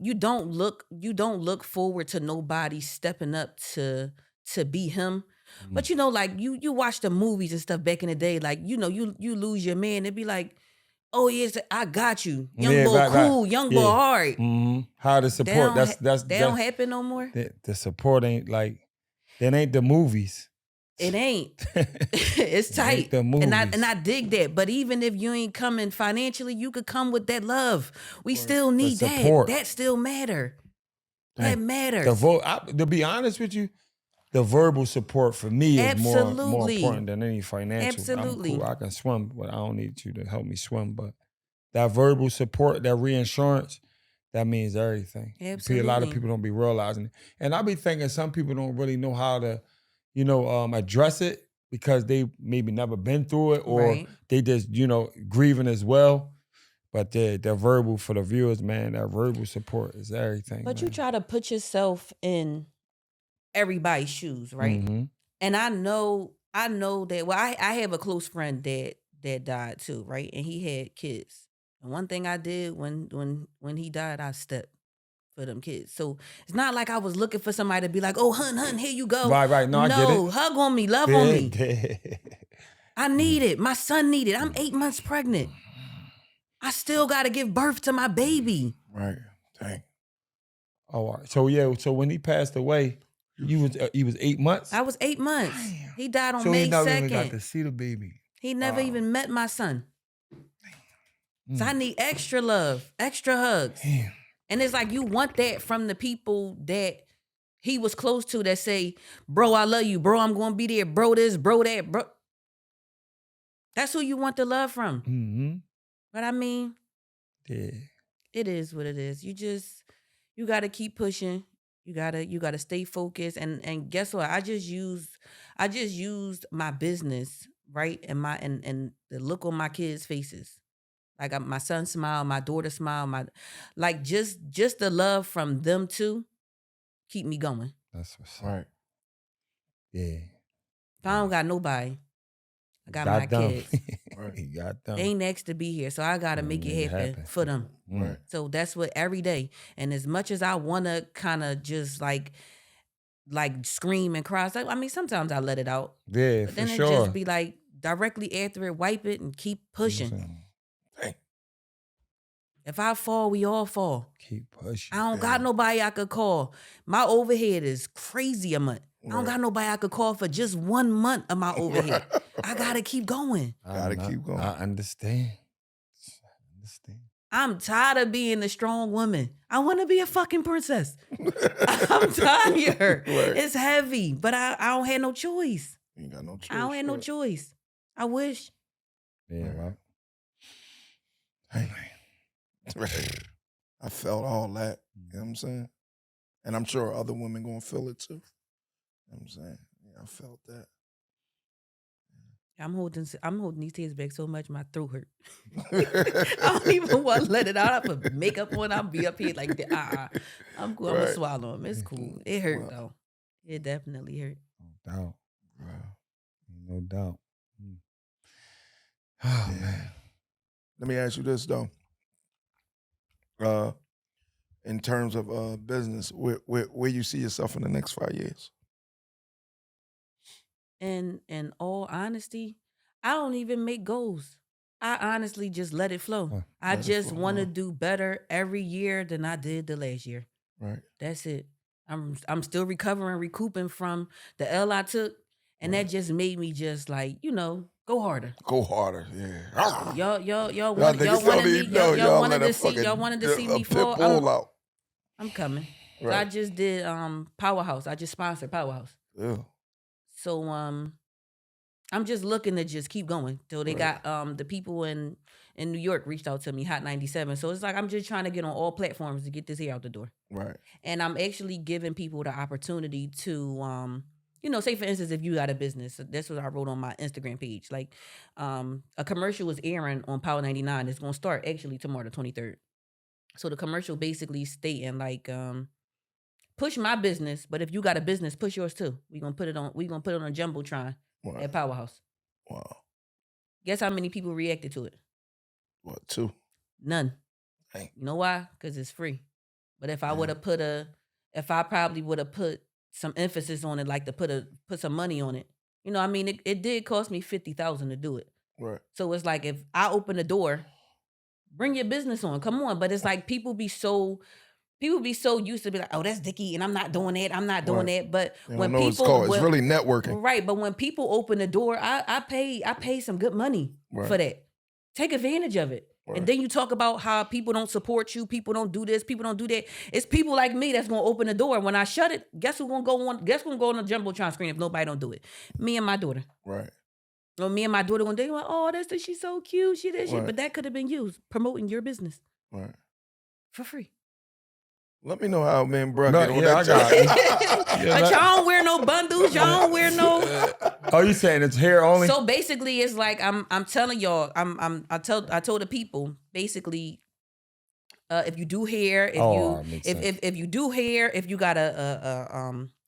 You don't look forward to nobody stepping up to be him. But like you watch the movies and stuff back in the day, like you lose your man, it'd be like, oh yes, I got you, young boy, cool, young boy, hard. How the support? That don't happen no more. The support ain't like that. Ain't the movies. It ain't. It's tight. Ain't the movies. And I dig that. But even if you ain't coming financially, you could come with that love. We still need that. That still matter. That matters. To be honest with you, the verbal support for me is more important than any financial. Absolutely. I'm cool. I can swim, but I don't need you to help me swim. But that verbal support, that reassurance, that means everything. Absolutely. A lot of people don't be realizing it. And I be thinking some people don't really know how to, address it because they maybe never been through it or they just, grieving as well. But the verbal for the viewers, man, that verbal support is everything. But man. you try to put yourself in everybody's shoes, right? Mm-hmm. And I know that. Well, I have a close friend that died too, right? And he had kids. And one thing I did when he died, I stepped for them kids. So it's not like I was looking for somebody to be like, oh, hun, here you go. Right. No, I get it. Hug on me, love on me. I need it. My son needed it. I'm 8 months pregnant. I still got to give birth to my baby. Right. Dang. Oh, all right. So when he passed away, he was 8 months? I was 8 months. Damn. He died on so May 2nd. he never even got to see the baby. He never even met my son. So I need extra love, extra hugs. Damn. And it's like you want that from the people that he was close to that say, bro, I love you. Bro, I'm going to be there. Bro, this, bro, that, bro. That's who you want the love from. Mm-hmm. But I mean, yeah, it is what it is. You got to keep pushing. You gotta stay focused. And guess what? I just used my business right? And the look on my kids' faces. Like my son smile, my daughter smile, like just the love from them two keep me going. That's what's up. Right. Yeah. If I don't got nobody, I got Got my them. kids. Right. He got them. They ain't asked to be here, so I gotta make it happen for them. Right. So that's what every day. And as much as I wanna kind of just like scream and cry, I mean sometimes I let it out, Yeah, but for then it sure. just be like directly after it, wipe it and keep pushing. Hey. If I fall, we all fall. Keep pushing. I don't got nobody I could call. My overhead is crazy a month. I don't got nobody I could call for just 1 month of my overhead. I gotta keep going. Gotta keep going. I understand. I'm tired of being the strong woman. I want to be a fucking princess. I'm tired. It's heavy, but I don't have no choice. You ain't got no choice. I don't have no choice. I wish. Yeah, right. Hey, I felt all that. You know what I'm saying? And I'm sure other women gonna feel it too. You know what I'm saying? Yeah, I felt that. I'm holding these tears back so much my throat hurt. I don't even want to let it out. I put makeup on. I'll be up here like that. I'm cool. I'm gonna swallow them. It's cool. It hurt though. It definitely hurt. No doubt. No doubt. Oh man. Let me ask you this though. In terms of business, where you see yourself in the next 5 years? And in all honesty, I don't even make goals. I honestly just let it flow. I just want to do better every year than I did the last year. Right. That's it. I'm still recovering, recouping from the L I took, and that just made me just like, go harder. Go harder, yeah. Y'all wanted to see me fall out. I'm coming. Right. So I just did Powerhouse. I just sponsored Powerhouse. Yeah. So I'm just looking to just keep going. So they got the people in New York reached out to me, Hot 97. So it's like I'm just trying to get on all platforms to get this here out the door. Right. And I'm actually giving people the opportunity to say for instance, if you got a business, that's what I wrote on my Instagram page. Like a commercial is airing on Power 99. It's gonna start actually tomorrow, the 23rd. So the commercial basically stating like push my business, but if you got a business, push yours too. We're gonna put it on a Jumbotron at Powerhouse. Wow. Guess how many people reacted to it? What, 2? None. Dang. You know why? Because it's free. But if I would have probably would have put some emphasis on it, like to put some money on it. It did cost me $50,000 to do it. Right. So it's like if I open the door, bring your business on. Come on. But it's like people be so used to be like, oh, that's Dickie, and I'm not doing that. I'm not doing that. But when people, it's really networking, right? But when people open the door, I pay some good money for that. Take advantage of it. Right. And then you talk about how people don't support you, people don't do this, people don't do that. It's people like me that's gonna open the door. When I shut it, guess who's gonna go on? Guess who's gonna go on the Jumbotron screen if nobody don't do it? Me and my daughter. Right. Or me and my daughter gonna think like, oh, she's so cute. She did shit, but that could have been used promoting your business, right, for free. Let me know how men bro get on that. But y'all don't wear no bundles. Y'all don't wear no. Oh, you saying it's hair only? So basically, it's like I'm telling y'all. I told the people basically, if you do hair, if you do hair, if you got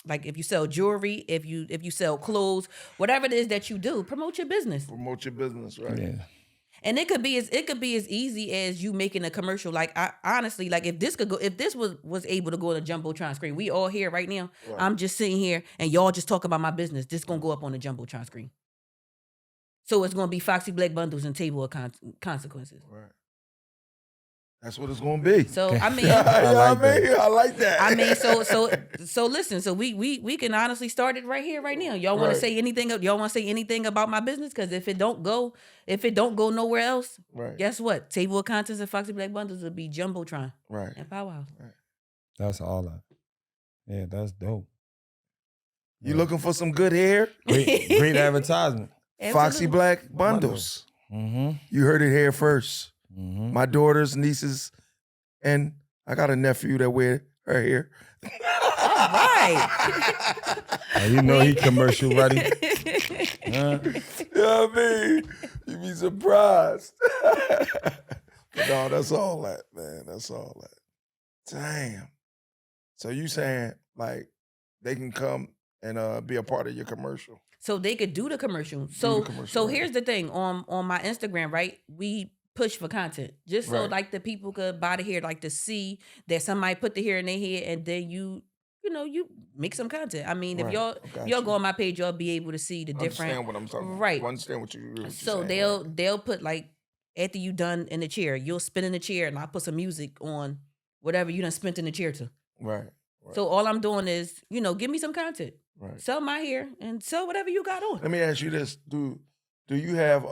like if you sell jewelry, if you sell clothes, whatever it is that you do, promote your business. Promote your business, right? Yeah. And it could be as easy as you making a commercial. Like I honestly, like if this was able to go on a Jumbotron screen, we all here right now. Right. I'm just sitting here and y'all just talk about my business. This gonna go up on the Jumbotron screen. So it's gonna be Foxy Black Bundles and Table of Consequences. Right. That's what it's gonna be. So I mean, I like that. I mean, so listen. So we can honestly start it right here, right now. Y'all want to say anything? Y'all want to say anything about my business? Because if it don't go nowhere else, right. Guess what? Table of Contents and Foxy Black Bundles will be Jumbotron, right, and Powerhouse. Right. That's all that. Yeah, that's dope. You looking for some good hair? Great advertisement. Foxy Black Bundles. Mm-hmm. You heard it here first. Mm-hmm. My daughters, nieces, and I got a nephew that wear her hair. All right. You know he commercial ready. You know what I mean? You be surprised. But no, that's all that, man. That's all that. Damn. So you saying like they can come and be a part of your commercial? So they could do the commercial. Do the So commercial, right. here's the thing on my Instagram, right? We push for content just so Right. like the people could buy the hair, like to see that somebody put the hair in their head, and then you make some content. I mean, if Right. y'all go on my page, y'all be able to see the different. Understand what I'm talking about. Right. I understand what you're So saying. they'll put like after you done in the chair, you'll spin in the chair, and I'll put some music on whatever you done spent in the chair to. Right. Right. So all I'm doing is, give me some content. Right. Sell my hair and sell whatever you got on. Let me ask you this: Do you have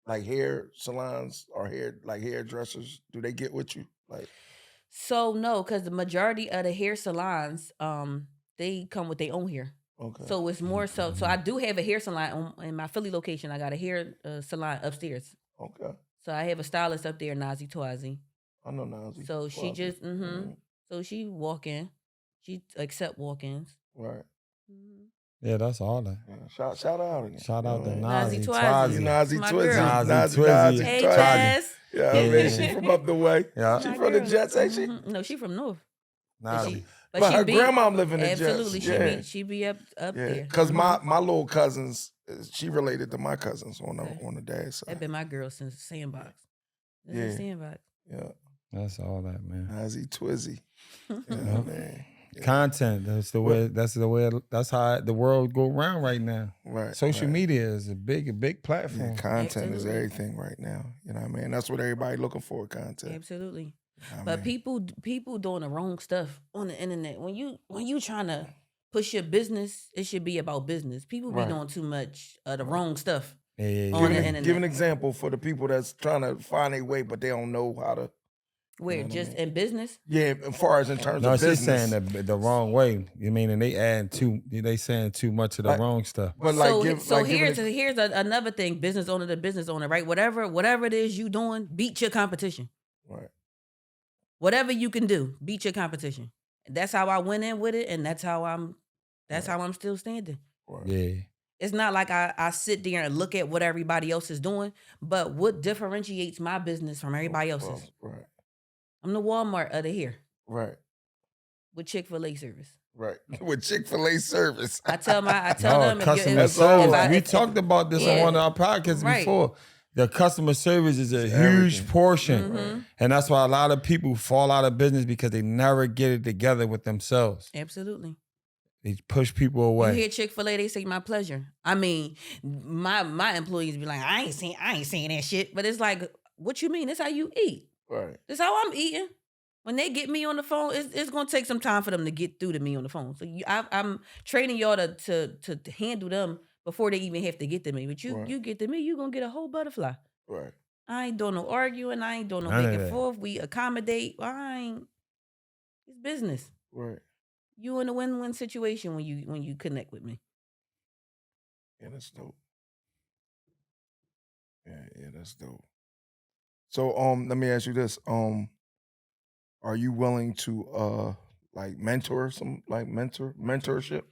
like hair salons or hairdressers? Do they get with you? Like, So no, because the majority of the hair salons, they come with their own hair. okay, So it's more so. So I do have a hair salon in my Philly location. I got a hair salon upstairs. okay, So I have a stylist up there, Nazi Twazi. I know Nazi. So she Twazi. just So she walk in. She accept walk-ins. Right. Yeah, that's all that. Yeah. Shout out again. Shout out to Nazi Nazi Twazi. You Twazi. Nazi My Twizzy. girl. Nazi Twizzy. Hey, Twazi. Jess. Yeah, I Yeah. mean, she from up the way. Yeah. She My from the girl. Jets, ain't she? No, she from North. Nazi. But her be- grandma living in absolutely. Jets. Yeah. She be up Yeah, there. because my little cousins, she related to my cousins on the dad's That side. been my girl since Sandbox. This Yeah. is Sandbox. Yeah, That's all that, man. Nazi Twizzy. Yeah, Yeah. man. Yeah. Content. That's the way. That's how the world go around right now. Right. Social right. media is a big Yeah, platform. content is Absolutely. everything right now. You know what I mean? That's what everybody looking for, content. Absolutely. You know what I But mean? people doing the wrong stuff on the internet. When you trying to push your business, it should be about business. People be Right. doing too much of the wrong stuff. Yeah. On the Give internet. an example for the people that's trying to find a way, but they don't know how to. Where know what I just mean? in business. Yeah, as far as in terms No, of she's business. saying the wrong way. You mean, and they saying too much of the Like- wrong stuff. But Here's another thing, business owner to business owner, right? Whatever it is you doing, beat your competition. right. Whatever you can do, beat your competition. That's how I went in with it, and that's how I'm still standing. Right. Yeah. It's not like I sit there and look at what everybody else is doing, but what differentiates my business from everybody else's? Right. I'm the Walmart of the here Right. with Chick-fil-A service. Right. With Chick-fil-A service. I tell No, them customer That's service. all. We talked about this on Yeah. one of our podcasts Right. before. The customer service is a It's huge everything. portion. Mhm. And that's why a lot of people fall out of business because they never get it together with themselves. Absolutely. They push people You away. hear Chick-fil-A, they say my pleasure. I mean, my employees be like, I ain't saying that shit. But it's like, what you mean? This how you eat. Right. This how I'm eating. When they get me on the phone, it's gonna take some time for them to get through to me on the phone. So I'm training y'all to handle them before they even have to get to me. But Right. you get to me, you gonna get a whole butterfly. Right. I ain't doing no arguing. I ain't doing no None of back and that. forth. We accommodate. It's business. Right. You in a win-win situation when you connect with me. Yeah, that's dope. Yeah, that's dope. So let me ask you this. Are you willing to like mentor mentorship?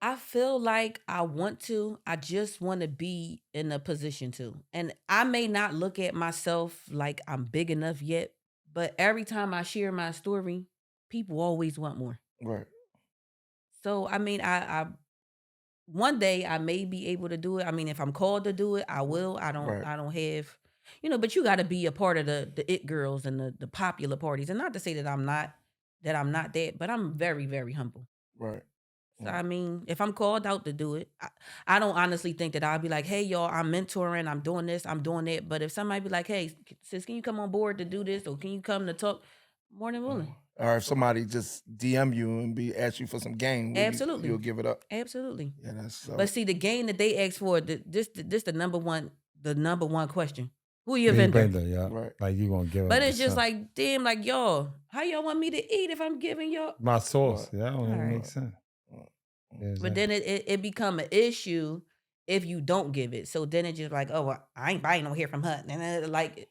I feel like I want to. I just want to be in a position to. And I may not look at myself like I'm big enough yet, but every time I share my story, people always want more. Right. So I mean, I one day I may be able to do it. I mean, if I'm called to do it, I will. I don't Right. I don't have, but you got to be a part of the it girls and the popular parties. And not to say that I'm not that, but I'm very, very humble. Right. So I mean, if I'm called out to do it, I don't honestly think that I'll be like, hey y'all, I'm mentoring, I'm doing this, I'm doing that. But if somebody be like, hey sis, can you come on board to do this, or can you come to talk? More than willing. Or if somebody just DM you and ask you for some game, Absolutely. you'll give it up. Absolutely. Yeah, that's so. But see, the game that they ask for, this the number one question. Who your Big vendor? vendor, yeah. Right. Like you gonna give But up it's the just son. like, damn, like y'all, how y'all want me to eat if I'm giving y'all? my source. Right. Yeah, that don't even Alright. make sense. Yeah, But then it become an issue if you don't give it. So then it's just like, oh, well, I ain't buying no hair from her. And then, like,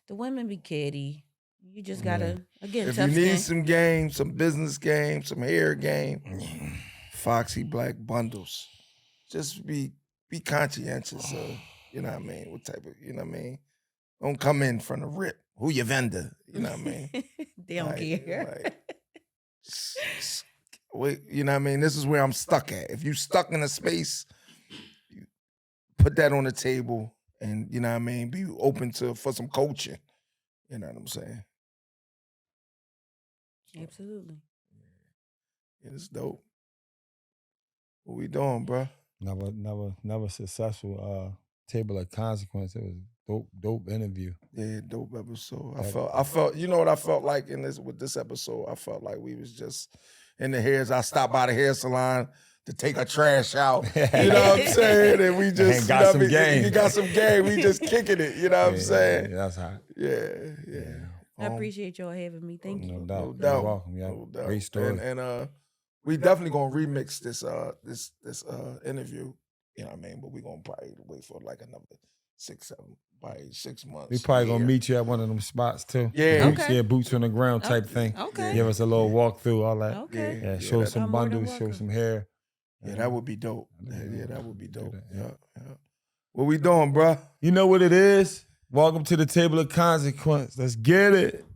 the women be catty. You just gotta again. If you tough need skin. some game, some business game, some hair game, Foxy Black Bundles. Just be be conscientious of, you know what I mean, what type of, you know what I mean? Don't come in from the rip. Who your vendor? You know what I mean? They don't care. Wait, you know what I mean? This is where I'm stuck at. If you stuck in a space, you put that on the table and, you know what I mean, be open for some coaching. You know what I'm saying? Absolutely. Yeah, it's dope. What we doing, bro? Never successful table of consequence. It was dope interview. Yeah, dope episode. I felt, you know what I felt like with this episode? I felt like we was just in the hairs. I stopped by the hair salon to take a trash out. You know what I'm saying? And we just And got some game. You got some game. We just kicking it. You know what I'm saying? Yeah, that's hot. Yeah. I appreciate y'all having me. Thank you. No doubt. No doubt. You're welcome. Yeah. No doubt. Great story. And we definitely gonna remix this interview. You know what I mean? But we gonna probably wait for like another 6 months. We probably gonna meet you at one of them spots too. Yeah. Okay. Boots on the ground type thing. Okay. Give us a little walkthrough, all that. Okay. Yeah, show some I'm more than bundles, show welcome. some hair. Yeah, that would be dope. Yeah, that would be Do dope. that, Yeah. What we doing, bruh? You know what it is? Welcome to the table of consequence. Let's get it.